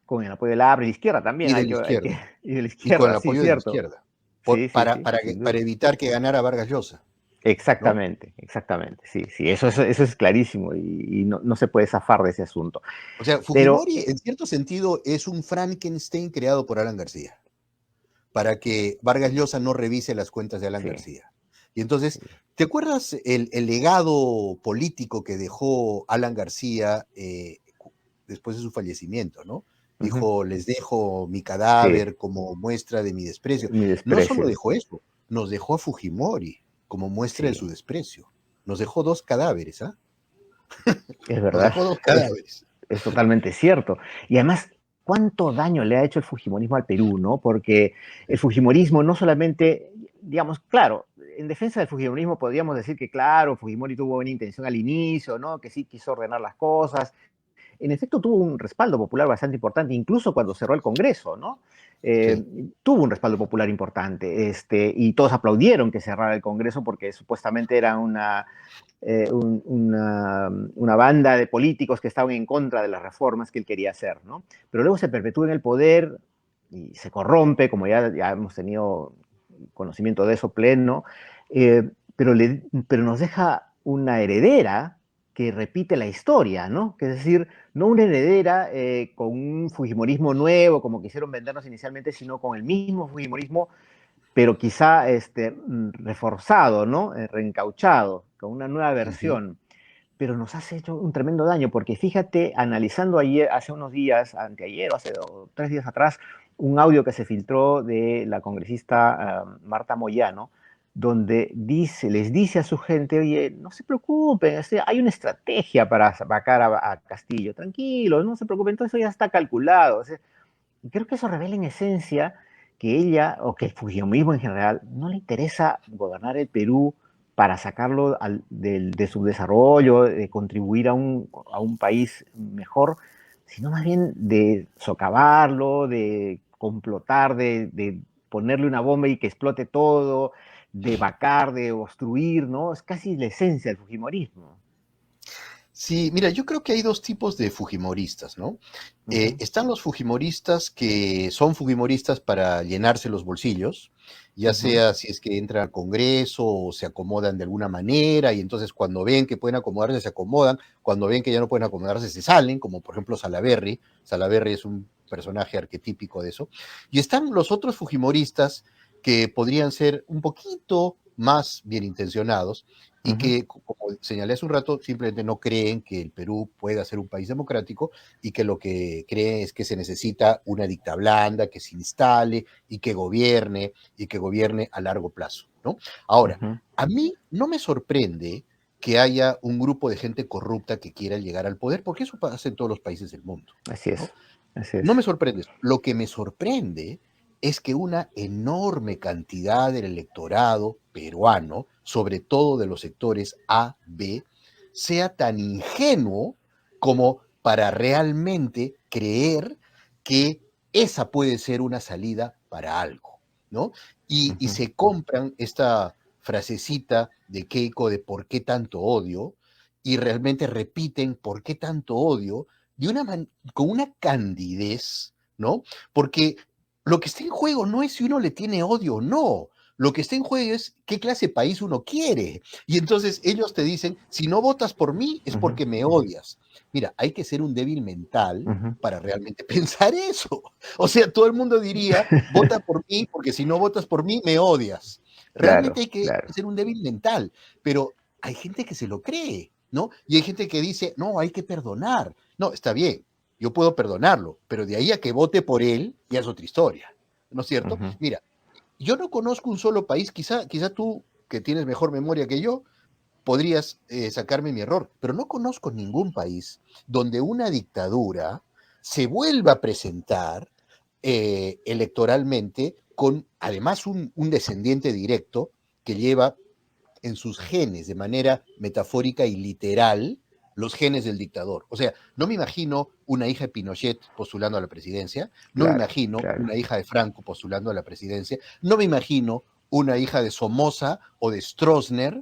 con el apoyo de la APRA y de la izquierda también, Y de la izquierda. y de la Y con izquierda, el sí, apoyo de la cierto. izquierda. Sí, sí, sí, sin Para duda. evitar que ganara Vargas Llosa, ¿no? Exactamente, exactamente, sí, sí, eso es clarísimo y no, no se puede zafar de ese asunto. O sea, Pero, Fujimori en cierto sentido es un Frankenstein creado por Alan García, para que Vargas Llosa no revise las cuentas de Alan sí, García. Y entonces, sí, ¿te acuerdas el legado político que dejó Alan García después de su fallecimiento, ¿no? ujú, Dijo, les dejo mi sí, cadáver como muestra de mi desprecio. mi No solo desprecio, dejó eso, nos dejó a Fujimori como muestra de sí, su desprecio. Nos dejó dos cadáveres, ¿ah? es Nos verdad, dejó dos cadáveres. es totalmente cierto. Y además, ¿cuánto daño le ha hecho el Fujimorismo al Perú, no? Porque el Fujimorismo no solamente, digamos, claro, en defensa del Fujimorismo podríamos decir que, claro, Fujimori tuvo buena intención al inicio, ¿no? Que sí quiso ordenar las cosas, en efecto tuvo un respaldo popular bastante importante, incluso cuando cerró el Congreso, ¿no? Sí. Tuvo un respaldo popular importante, y todos aplaudieron que cerrara el Congreso porque supuestamente era una banda de políticos que estaban en contra de las reformas que él quería hacer, ¿no? Pero luego se perpetúa en el poder y se corrompe, como ya hemos tenido conocimiento de eso pleno, pero, pero nos deja una heredera que repite la historia, ¿no? Que es decir, no una heredera con un Fujimorismo nuevo, como quisieron vendernos inicialmente, sino con el mismo Fujimorismo, pero quizá reforzado, ¿no? Reencauchado, con una nueva Ujú. versión. Pero nos hace hecho un tremendo daño, porque fíjate, analizando ayer, hace unos días, anteayer o hace 3 días atrás, un audio que se filtró de la congresista Marta Moyano, donde les dice a su gente, oye, no se preocupen, hay una estrategia para vacar a Castillo, tranquilos, no se preocupen, todo eso ya está calculado. Y creo que eso revela en esencia que ella, o que el fujimorismo en general, no le interesa gobernar el Perú para sacarlo de su desarrollo, de contribuir a un país mejor, sino más bien de socavarlo, de complotar, de ponerle una bomba y que explote todo, de vacar, de obstruir, ¿no? Es casi la esencia del fujimorismo. Sí, mira, yo creo que hay dos tipos de fujimoristas, ¿no? Ujú, Están los fujimoristas que son fujimoristas para llenarse los bolsillos, ya ujú, sea si es que entran al Congreso o se acomodan de alguna manera, y entonces cuando ven que pueden acomodarse, se acomodan, cuando ven que ya no pueden acomodarse, se salen, como por ejemplo Salaverry. Salaverry es un personaje arquetípico de eso. Y están los otros fujimoristas que podrían ser un poquito más bien intencionados y ujú, que, como señalé hace un rato, simplemente no creen que el Perú pueda ser un país democrático y que lo que creen es que se necesita una dicta blanda que se instale y que gobierne a largo plazo, ¿no? Ahora, ujú. a mí no me sorprende que haya un grupo de gente corrupta que quiera llegar al poder, porque eso pasa en todos los países del mundo, Así ¿no? es, así es. No me sorprende eso. Lo que me sorprende es que una enorme cantidad del electorado peruano, sobre todo de los sectores A, B, sea tan ingenuo como para realmente creer que esa puede ser una salida para algo, ¿no? Y Ujú. se compran esta frasecita de Keiko de ¿por qué tanto odio? Y realmente repiten ¿por qué tanto odio? De una con una candidez, ¿no? Porque lo que está en juego no es si uno le tiene odio o no. Lo que está en juego es qué clase de país uno quiere. Y entonces ellos te dicen, si no votas por mí es Ujú, porque me odias. Mira, hay que ser un débil mental ujú. para realmente pensar eso. O sea, todo el mundo diría, vota por mí porque si no votas por mí me odias. Realmente claro, hay que claro. ser un débil mental, pero hay gente que se lo cree, ¿no? Y hay gente que dice, no, hay que perdonar. No, está bien, yo puedo perdonarlo, pero de ahí a que vote por él, ya es otra historia, ¿no es cierto? Ujú. Mira, yo no conozco un solo país, quizá tú, que tienes mejor memoria que yo, podrías sacarme mi error, pero no conozco ningún país donde una dictadura se vuelva a presentar electoralmente con además un descendiente directo que lleva en sus genes de manera metafórica y literal los genes del dictador. O sea, no me imagino una hija de Pinochet postulando a la presidencia, no me Claro, imagino claro. una hija de Franco postulando a la presidencia, no me imagino una hija de Somoza o de Stroessner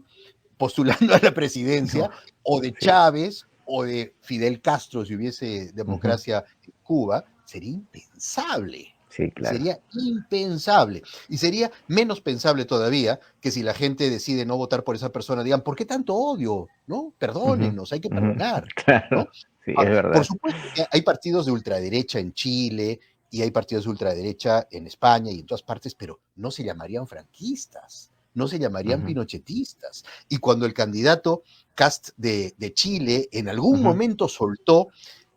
postulando a la No, presidencia, o de sí. Chávez, o de Fidel Castro, si hubiese Ujú. democracia en Cuba, sería impensable. Sí, claro. Sería impensable. Y sería menos pensable todavía que si la gente decide no votar por esa persona, digan, ¿por qué tanto odio? ¿No? Ujú, Perdónennos, hay que ujú. perdonar. ¿No? Claro, sí, es Ahora, por verdad. supuesto que hay partidos de ultraderecha en Chile y hay partidos de ultraderecha en España y en todas partes, pero no se llamarían franquistas, no se llamarían Ujú, pinochetistas. Y cuando el candidato Cast de Chile en algún ujú. momento soltó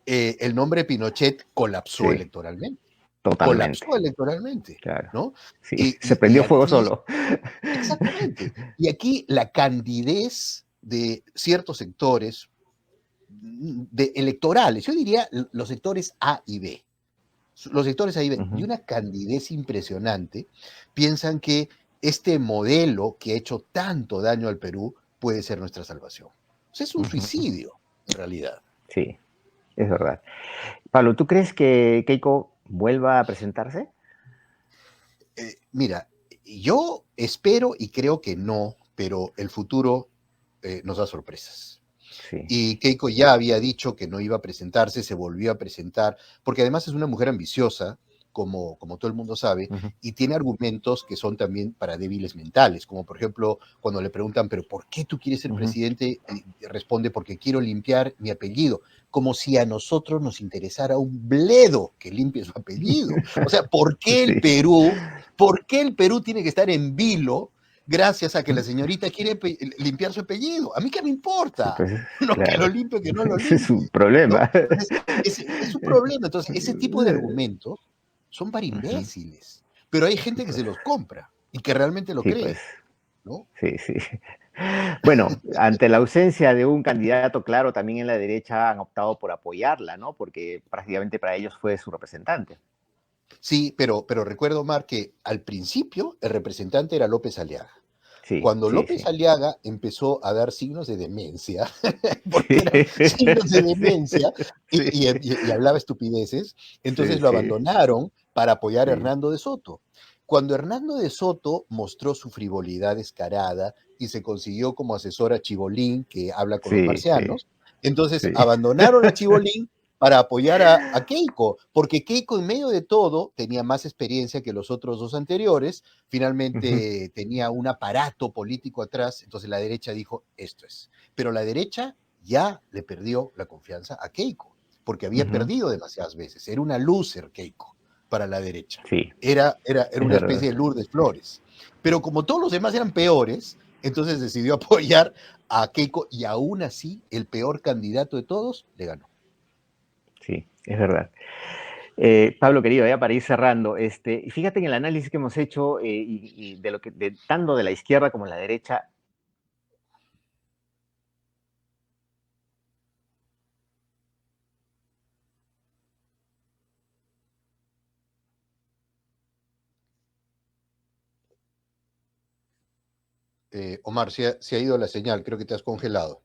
el nombre Pinochet, colapsó Sí, electoralmente, totalmente. colapsó electoralmente, Claro. ¿no? Sí, Y, se y prendió fuego aquí, solo. exactamente, y aquí la candidez de ciertos sectores de electorales, yo diría los sectores A y B, los sectores A y B, de Ujú, una candidez impresionante, piensan que este modelo que ha hecho tanto daño al Perú puede ser nuestra salvación. O sea, es un ujú. suicidio, en realidad. Sí, es verdad. Pablo, ¿tú crees que Keiko vuelva a presentarse? Mira, yo espero y creo que no, pero el futuro nos da sorpresas. Sí. Y Keiko ya había dicho que no iba a presentarse, se volvió a presentar, porque además es una mujer ambiciosa, como todo el mundo sabe, Ujú, y tiene argumentos que son también para débiles mentales, como por ejemplo cuando le preguntan, pero ¿por qué tú quieres ser ujú. presidente? Y responde, porque quiero limpiar mi apellido, como si a nosotros nos interesara un bledo que limpie su apellido. O sea, Sí. ¿por qué el Perú tiene que estar en vilo gracias a que la señorita quiere limpiar su apellido? ¿A mí qué me Sí, importa? pues No, que lo claro. limpie, que no lo Ese es un limpie, ¿no? problema. Entonces, es un problema. Entonces, ese tipo de argumentos son para Ujú. imbéciles, pero hay Sí, gente que pues. se los compra y que realmente lo Sí, pues. cree, ¿no? Sí, sí. Bueno, ante la ausencia de un candidato claro, también en la derecha han optado por apoyarla, ¿no? Porque prácticamente para ellos fue su representante. Sí, pero recuerdo, Omar, que al principio el representante era López Aliaga. Sí, Cuando sí, López sí. Aliaga empezó a dar signos de demencia, porque Sí, eran signos de demencia sí, y hablaba estupideces, sí, entonces lo sí, abandonaron para apoyar a sí. Hernando de Soto. Cuando Hernando de Soto mostró su frivolidad descarada y se consiguió como asesor a Chibolín, que habla con los Sí, sí, marcianos, entonces sí. abandonaron a Chibolín para apoyar a Keiko, porque Keiko en medio de todo tenía más experiencia que los otros dos anteriores, Ujú, finalmente tenía un aparato político atrás, entonces la derecha dijo, esto es. Pero la derecha ya le perdió la confianza a Keiko, porque había ujú. perdido demasiadas veces, era una loser Keiko para la derecha, Sí, era es una verdad. especie de Lourdes Flores. Pero como todos los demás eran peores, entonces decidió apoyar a Keiko y aún así el peor candidato de todos le ganó. Sí, es verdad. Pablo, querido, ya para ir cerrando, y fíjate en el análisis que hemos hecho y de lo que, tanto de la izquierda como de la derecha. Omar, se ha ido la señal, creo que te has congelado.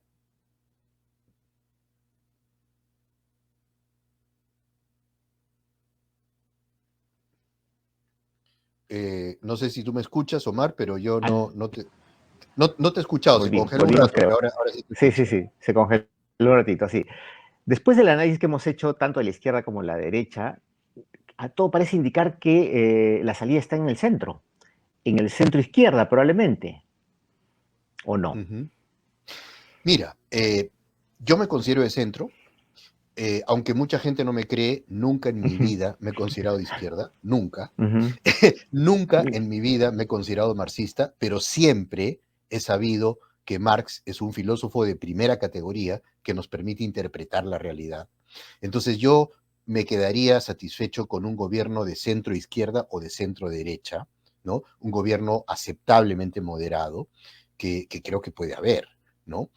No sé si tú me escuchas, Omar, pero yo no te he escuchado, se congeló un Volvimos, rato, pero creo. ahora sí te Sí, sí, escucho. sí, se congeló un ratito, sí. Después del análisis que hemos hecho tanto de la izquierda como de la derecha, a todo parece indicar que la salida está en el centro izquierda probablemente, ¿o no? Ujú. Mira, yo me considero de centro, aunque mucha gente no me cree, nunca en mi Ujú, vida me he considerado de izquierda, nunca. ujú. Nunca Y- en mi vida me he considerado marxista, pero siempre he sabido que Marx es un filósofo de primera categoría que nos permite interpretar la realidad. Entonces yo me quedaría satisfecho con un gobierno de centro izquierda o de centro derecha, ¿no? Un gobierno aceptablemente moderado, que creo que puede haber, ¿no?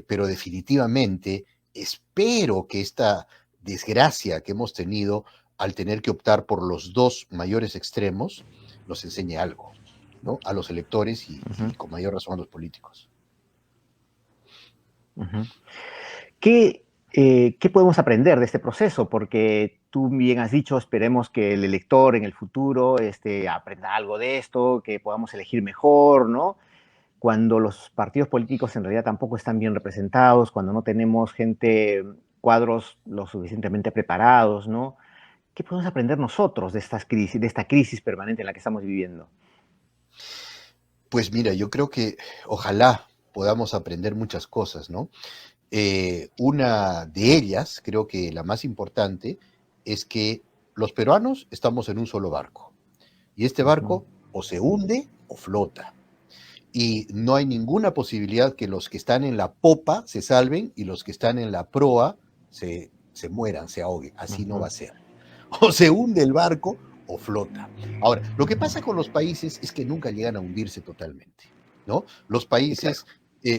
Pero definitivamente espero que esta desgracia que hemos tenido al tener que optar por los dos mayores extremos nos enseñe algo, ¿no? A los electores ujú, y con mayor razón a los políticos. ujú. ¿Qué podemos aprender de este proceso? Porque tú bien has dicho, esperemos que el elector en el futuro aprenda algo de esto, que podamos elegir mejor, ¿no? Cuando los partidos políticos en realidad tampoco están bien representados, cuando no tenemos gente, cuadros lo suficientemente preparados, ¿no? ¿Qué podemos aprender nosotros de esta crisis permanente en la que estamos viviendo? Pues mira, yo creo que ojalá podamos aprender muchas cosas, ¿no? Una de ellas, creo que la más importante, es que los peruanos estamos en un solo barco. Y este Ujú, barco o se hunde o flota. Y no hay ninguna posibilidad que los que están en la popa se salven y los que están en la proa se mueran, se ahoguen. Así no va ujú, a ser. O se hunde el barco o flota. Ahora, lo que pasa con los países es que nunca llegan a hundirse totalmente, ¿no? Los sí, claro. países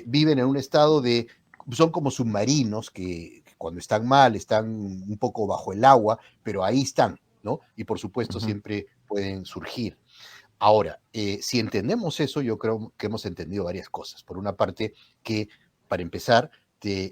viven en un estado de, son como submarinos que cuando están mal están un poco bajo el agua, pero ahí están, ¿no? Y por supuesto Ujú, siempre pueden surgir. Ahora, si entendemos eso, yo creo que hemos entendido varias cosas. Por una parte, que para empezar,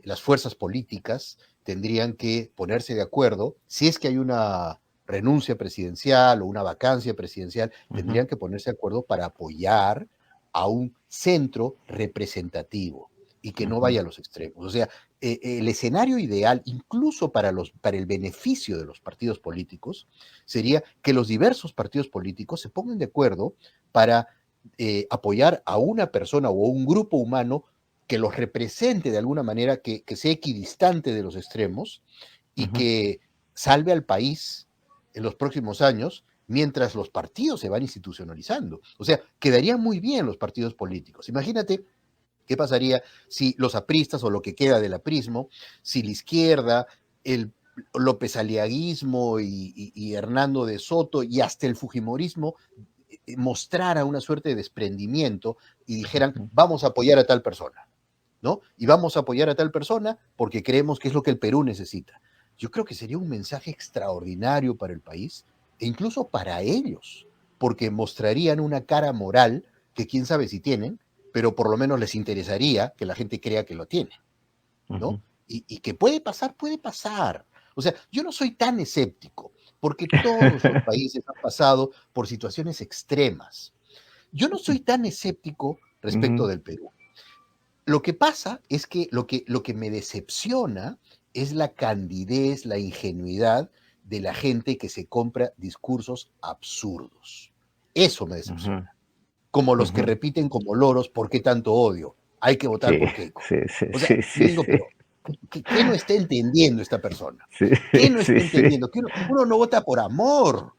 las fuerzas políticas tendrían que ponerse de acuerdo, si es que hay una renuncia presidencial o una vacancia presidencial, ujú, tendrían que ponerse de acuerdo para apoyar a un centro representativo y que no ujú, vaya a los extremos. O sea, el escenario ideal, incluso para el beneficio de los partidos políticos, sería que los diversos partidos políticos se pongan de acuerdo para apoyar a una persona o a un grupo humano que los represente de alguna manera, que sea equidistante de los extremos y ujú. que salve al país en los próximos años mientras los partidos se van institucionalizando. O sea, quedarían muy bien los partidos políticos. Imagínate qué pasaría si los apristas o lo que queda del aprismo, si la izquierda, el López Aliaguismo y Hernando de Soto y hasta el Fujimorismo mostrara una suerte de desprendimiento y dijeran, Ujú, vamos a apoyar a tal persona, ¿no? Y vamos a apoyar a tal persona porque creemos que es lo que el Perú necesita. Yo creo que sería un mensaje extraordinario para el país e incluso para ellos, porque mostrarían una cara moral que quién sabe si tienen, pero por lo menos les interesaría que la gente crea que lo tiene, ¿no? ujú. Y que puede pasar, puede pasar. O sea, yo no soy tan escéptico, porque todos los países han pasado por situaciones extremas. Yo no soy tan escéptico respecto Ujú, del Perú. Lo que pasa es que lo que me decepciona es la candidez, la ingenuidad de la gente que se compra discursos absurdos. Eso me ujú, decepciona. Como los que ujú. repiten como loros, ¿por qué tanto odio? Hay que votar Sí, por Keiko. sí, sí, O sea, sí, yo sí, digo, sí, pero ¿qué no está entendiendo esta persona? sí, ¿Qué no está sí, sí. entendiendo? Que uno no vota por amor,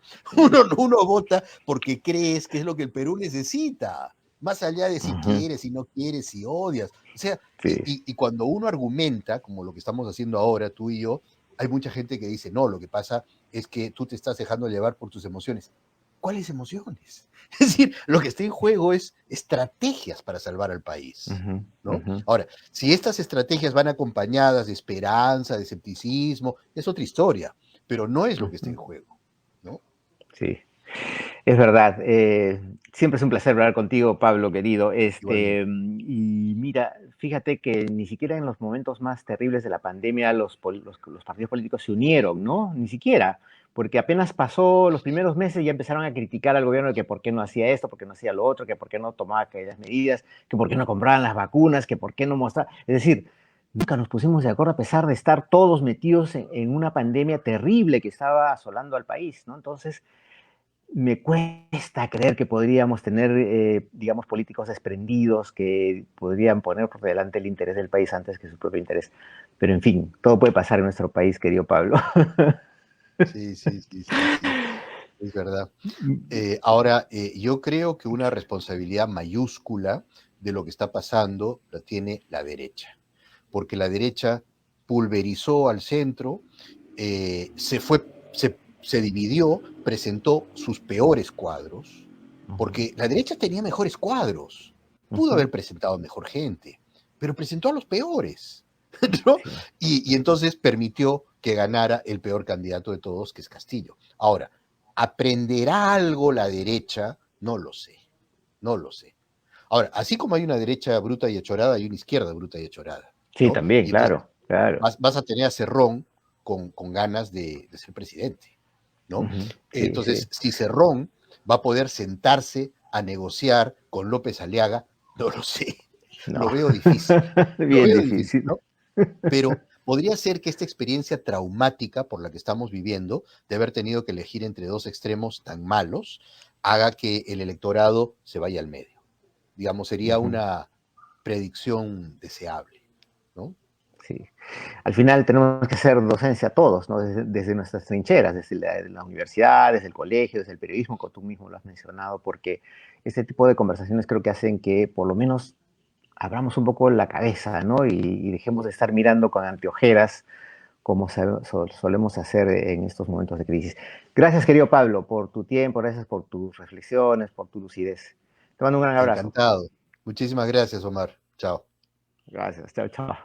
uno vota porque crees que es lo que el Perú necesita, más allá de si Ujú, quieres, si no quieres, si odias. O sea, sí. y cuando uno argumenta, como lo que estamos haciendo ahora, tú y yo, hay mucha gente que dice, no, lo que pasa es que tú te estás dejando llevar por tus emociones. ¿Cuáles emociones? Es decir, lo que está en juego es estrategias para salvar al país, Ujú, ¿no? ujú. Ahora, si estas estrategias van acompañadas de esperanza, de escepticismo, es otra historia, pero no es lo que está en Ujú. juego, ¿no? Sí, es verdad. Siempre es un placer hablar contigo, Pablo, querido. Igualmente. Y mira, fíjate que ni siquiera en los momentos más terribles de la pandemia los partidos políticos se unieron, ¿no? Ni siquiera, porque apenas pasó los primeros meses ya empezaron a criticar al gobierno de que por qué no hacía esto, por qué no hacía lo otro, que por qué no tomaba aquellas medidas, que por qué no compraban las vacunas, que por qué no mostraba. Es decir, nunca nos pusimos de acuerdo a pesar de estar todos metidos en una pandemia terrible que estaba asolando al país, ¿no? Entonces, me cuesta creer que podríamos tener, digamos, políticos desprendidos que podrían poner por delante el interés del país antes que su propio interés. Pero en fin, todo puede pasar en nuestro país, querido Pablo. Sí, sí, sí, sí, sí, es verdad. Ahora, yo creo que una responsabilidad mayúscula de lo que está pasando la tiene la derecha, porque la derecha pulverizó al centro, se dividió, presentó sus peores cuadros, Ujú, porque la derecha tenía mejores cuadros, pudo ujú, haber presentado mejor gente, pero presentó a los peores, ¿no? sí. Y entonces permitió que ganara el peor candidato de todos, que es Castillo. Ahora, ¿aprenderá algo la derecha? No lo sé, no lo sé. Ahora, así como hay una derecha bruta y achorada, hay una izquierda bruta y achorada, Sí, ¿no? también, Y entonces claro, claro. vas a tener a Cerrón con ganas de ser presidente, ¿no? Ujú, sí, Entonces, sí. si Cerrón va a poder sentarse a negociar con López Aliaga, no lo sé, No, lo veo difícil, lo bien veo difícil, difícil. ¿no? Pero podría ser que esta experiencia traumática por la que estamos viviendo, de haber tenido que elegir entre dos extremos tan malos, haga que el electorado se vaya al medio. Digamos, sería Ujú, una predicción deseable, ¿no? sí. Al final tenemos que hacer docencia todos, ¿no? Desde nuestras trincheras, desde la universidad, desde el colegio, desde el periodismo, como tú mismo lo has mencionado, porque este tipo de conversaciones creo que hacen que por lo menos abramos un poco la cabeza, ¿no? Y dejemos de estar mirando con anteojeras como solemos hacer en estos momentos de crisis. Gracias, querido Pablo, por tu tiempo, gracias por tus reflexiones, por tu lucidez. Te mando un gran abrazo. Encantado. Muchísimas gracias, Omar. Chao. Gracias, chao, chao.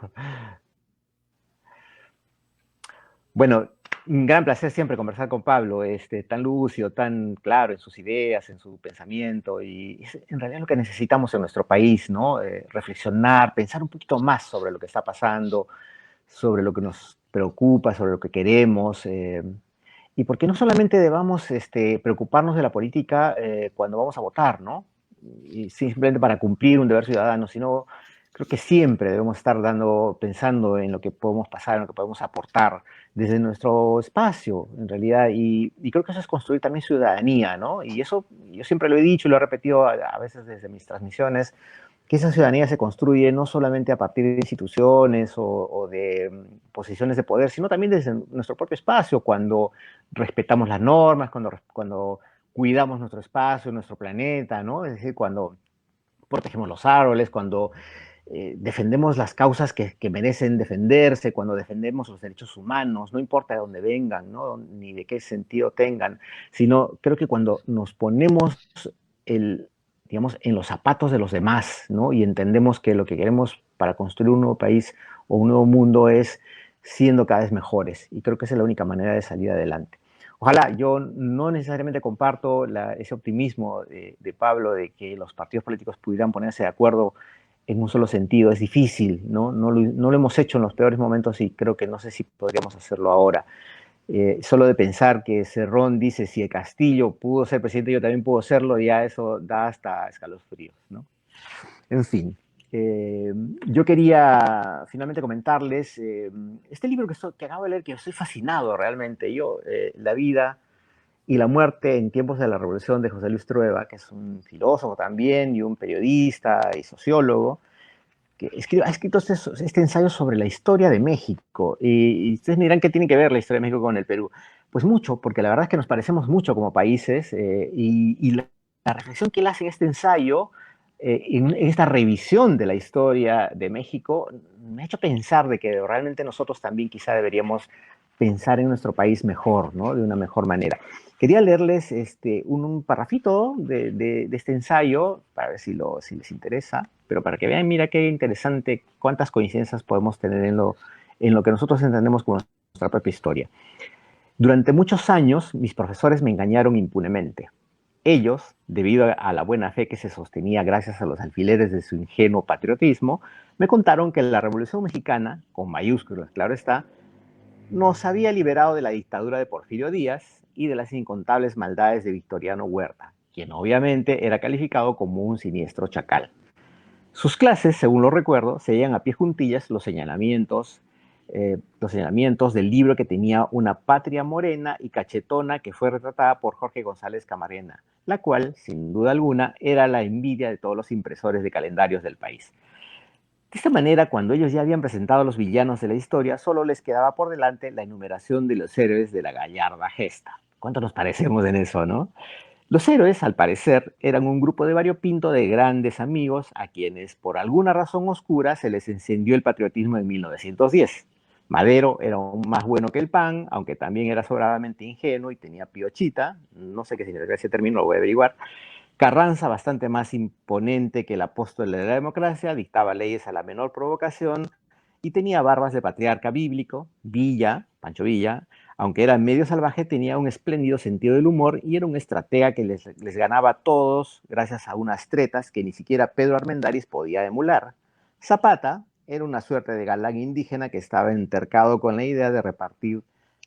Bueno, un gran placer siempre conversar con Pablo, tan lúcido, tan claro en sus ideas, en su pensamiento, y es en realidad lo que necesitamos en nuestro país, ¿no? Reflexionar, pensar un poquito más sobre lo que está pasando, sobre lo que nos preocupa, sobre lo que queremos, y porque no solamente debamos preocuparnos de la política cuando vamos a votar, ¿no? Y simplemente para cumplir un deber ciudadano, sino creo que siempre debemos estar pensando en lo que podemos pasar, en lo que podemos aportar desde nuestro espacio, en realidad, y creo que eso es construir también ciudadanía, ¿no? Y eso yo siempre lo he dicho y lo he repetido a veces desde mis transmisiones, que esa ciudadanía se construye no solamente a partir de instituciones o de posiciones de poder, sino también desde nuestro propio espacio, cuando respetamos las normas, cuando cuidamos nuestro espacio, nuestro planeta, ¿no? Es decir, cuando protegemos los árboles, cuando defendemos las causas que merecen defenderse, cuando defendemos los derechos humanos, no importa de dónde vengan, ¿no? Ni de qué sentido tengan, sino creo que cuando nos ponemos el, digamos, en los zapatos de los demás, ¿no? Y entendemos que lo que queremos para construir un nuevo país o un nuevo mundo es siendo cada vez mejores. Y creo que esa es la única manera de salir adelante. Ojalá, yo no necesariamente comparto ese optimismo de Pablo de que los partidos políticos pudieran ponerse de acuerdo en un solo sentido. Es difícil, ¿no? No lo hemos hecho en los peores momentos y creo que no sé si podríamos hacerlo ahora. Solo de pensar que Cerrón dice, si el Castillo pudo ser presidente, yo también puedo serlo, ya eso da hasta escalofríos, ¿no? En fin, yo quería finalmente comentarles este libro que acabo de leer, que estoy fascinado realmente. La vida y la muerte en tiempos de la Revolución de José Luis Trueba, que es un filósofo también y un periodista y sociólogo, que ha escrito este ensayo sobre la historia de México. Y ustedes me dirán qué tiene que ver la historia de México con el Perú. Pues mucho, porque la verdad es que nos parecemos mucho como países y la reflexión que él hace en este ensayo, en esta revisión de la historia de México, me ha hecho pensar de que realmente nosotros también quizá deberíamos pensar en nuestro país mejor, ¿no? De una mejor manera. Quería leerles un parrafito de este ensayo, para ver si les interesa, pero para que vean, mira qué interesante, cuántas coincidencias podemos tener en lo que nosotros entendemos como nuestra propia historia. Durante muchos años, mis profesores me engañaron impunemente. Ellos, debido a la buena fe que se sostenía gracias a los alfileres de su ingenuo patriotismo, me contaron que la Revolución Mexicana, con mayúsculas, claro está, nos había liberado de la dictadura de Porfirio Díaz y de las incontables maldades de Victoriano Huerta, quien obviamente era calificado como un siniestro chacal. Sus clases, según lo recuerdo, seguían a pie juntillas los señalamientos los señalamientos del libro que tenía una patria morena y cachetona que fue retratada por Jorge González Camarena, la cual, sin duda alguna, era la envidia de todos los impresores de calendarios del país. De esta manera, cuando ellos ya habían presentado a los villanos de la historia, solo les quedaba por delante la enumeración de los héroes de la gallarda gesta. ¿Cuánto nos parecemos en eso, no? Los héroes, al parecer, eran un grupo de variopinto de grandes amigos a quienes, por alguna razón oscura, se les encendió el patriotismo en 1910. Madero era más bueno que el pan, aunque también era sobradamente ingenuo y tenía piochita, no sé qué significa ese término, lo voy a averiguar. Carranza, bastante más imponente que el apóstol de la democracia, dictaba leyes a la menor provocación y tenía barbas de patriarca bíblico. Villa, Pancho Villa, aunque era medio salvaje, tenía un espléndido sentido del humor y era un estratega que les ganaba a todos gracias a unas tretas que ni siquiera Pedro Armendáriz podía emular. Zapata era una suerte de galán indígena que estaba entercado con la idea de repartir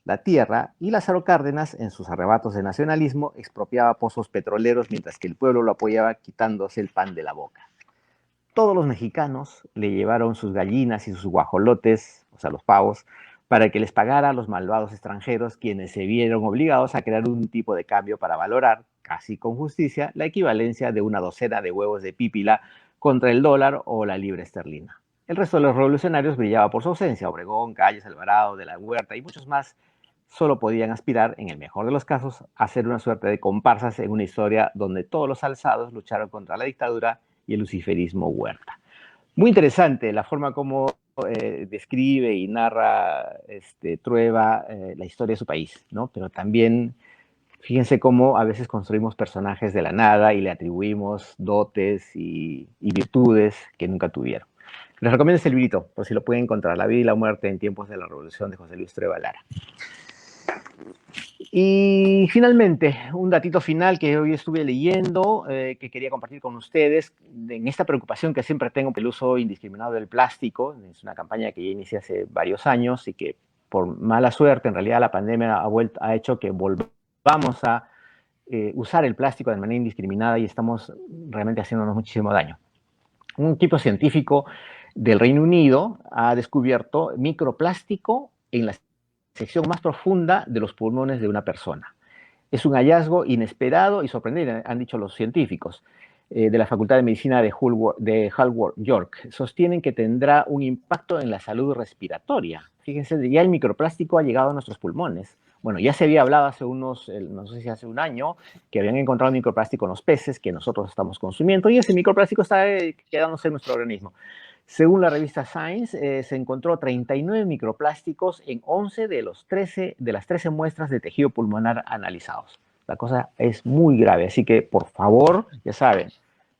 la tierra, y Lázaro Cárdenas, en sus arrebatos de nacionalismo, expropiaba pozos petroleros mientras que el pueblo lo apoyaba quitándose el pan de la boca. Todos los mexicanos le llevaron sus gallinas y sus guajolotes, o sea, los pavos, para que les pagara a los malvados extranjeros, quienes se vieron obligados a crear un tipo de cambio para valorar, casi con justicia, la equivalencia de una docena de huevos de pípila contra el dólar o la libra esterlina. El resto de los revolucionarios brillaba por su ausencia. Obregón, Calles, Alvarado, de la Huerta y muchos más solo podían aspirar, en el mejor de los casos, a ser una suerte de comparsas en una historia donde todos los alzados lucharon contra la dictadura y el luciferismo Huerta. Muy interesante la forma como describe y narra Trueba la historia de su país, ¿no? Pero también fíjense cómo a veces construimos personajes de la nada y le atribuimos dotes y virtudes que nunca tuvieron. Les recomiendo este librito, por si lo pueden encontrar, La vida y la muerte en tiempos de la revolución, de José Luis Trueba Lara. Y finalmente, un datito final que hoy estuve leyendo, que quería compartir con ustedes, en esta preocupación que siempre tengo por el uso indiscriminado del plástico. Es una campaña que ya inicié hace varios años y que por mala suerte, en realidad la pandemia ha hecho que volvamos a usar el plástico de manera indiscriminada y estamos realmente haciéndonos muchísimo daño. Un equipo científico del Reino Unido ha descubierto microplástico en la sección más profunda de los pulmones de una persona. Es un hallazgo inesperado y sorprendente, han dicho los científicos de la Facultad de Medicina de Hull, York. Sostienen que tendrá un impacto en la salud respiratoria. Fíjense, ya el microplástico ha llegado a nuestros pulmones. Bueno, ya se había hablado hace no sé si hace un año, que habían encontrado microplástico en los peces que nosotros estamos consumiendo y ese microplástico está quedándose en nuestro organismo. Según la revista Science, se encontró 39 microplásticos en 11 de las 13 muestras de tejido pulmonar analizados. La cosa es muy grave, así que por favor, ya saben,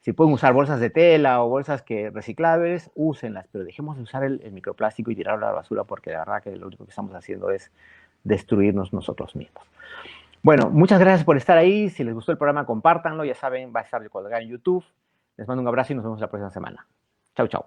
si pueden usar bolsas de tela o bolsas reciclables, úsenlas, pero dejemos de usar el microplástico y tirarlo a la basura porque de verdad que lo único que estamos haciendo es destruirnos nosotros mismos. Bueno, muchas gracias por estar ahí. Si les gustó el programa, compártanlo. Ya saben, va a estar colgado en YouTube. Les mando un abrazo y nos vemos la próxima semana. Chau, chau.